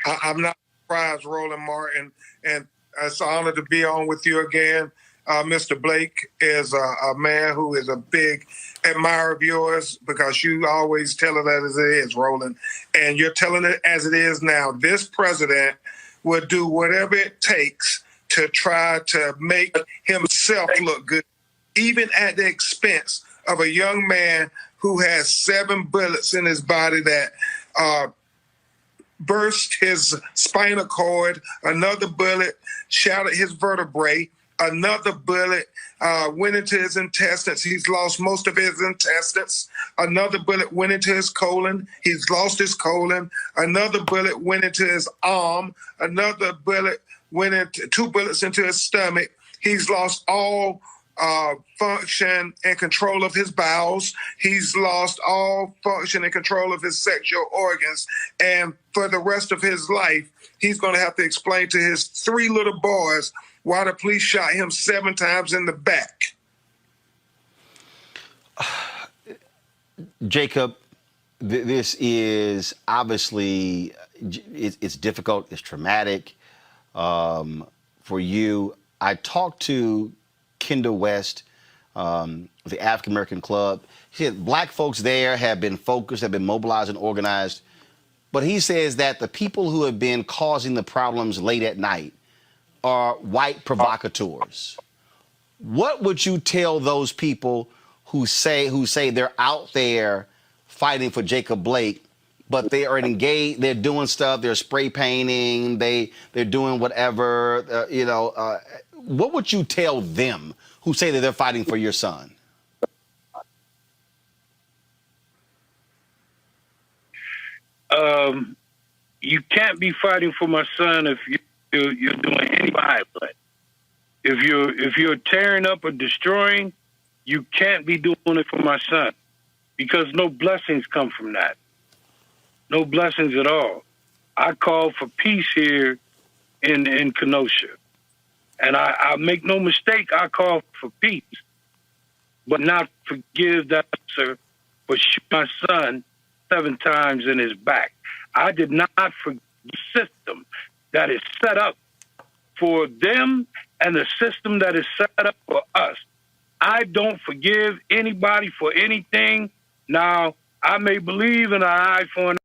I'm not surprised, Roland Martin, and it's an honor to be on with you again. Mr. Blake is a man who is a big admirer of yours, because you always tell it as it is, Roland, and you're telling it as it is now. This president will do whatever it takes to try to make himself look good, even at the expense of a young man who has 7 bullets in his body that burst his spinal cord, another bullet shattered his vertebrae, another bullet went into his intestines. He's lost most of his intestines. Another bullet went into his colon. He's lost his colon. Another bullet went into his arm. Another bullet went into 2 bullets into his stomach. He's lost all function and control of his bowels. He's lost all function and control of his sexual organs. And for the rest of his life, he's going to have to explain to his 3 little boys why the police shot him 7 times in the back. Jacob, this is obviously, it's difficult, it's traumatic for you. I talked to Kendall West, the African American Club. He said black folks there have been focused, have been mobilized and organized. But he says that the people who have been causing the problems late at night are white provocateurs. What would you tell those people who say they're out there fighting for Jacob Blake, but they are engaged, they're doing stuff, they're spray painting, they're doing whatever, what would you tell them who say that they're fighting for your son? You can't be fighting for my son if you're doing any violence. If you're tearing up or destroying, you can't be doing it for my son, because no blessings come from that. No blessings at all. I call for peace here in Kenosha. And I make no mistake, I call for peace, but not forgive that officer for shooting my son 7 times in his back. I did not forgive the system that is set up for them and the system that is set up for us. I don't forgive anybody for anything. Now, I may believe in an eye for an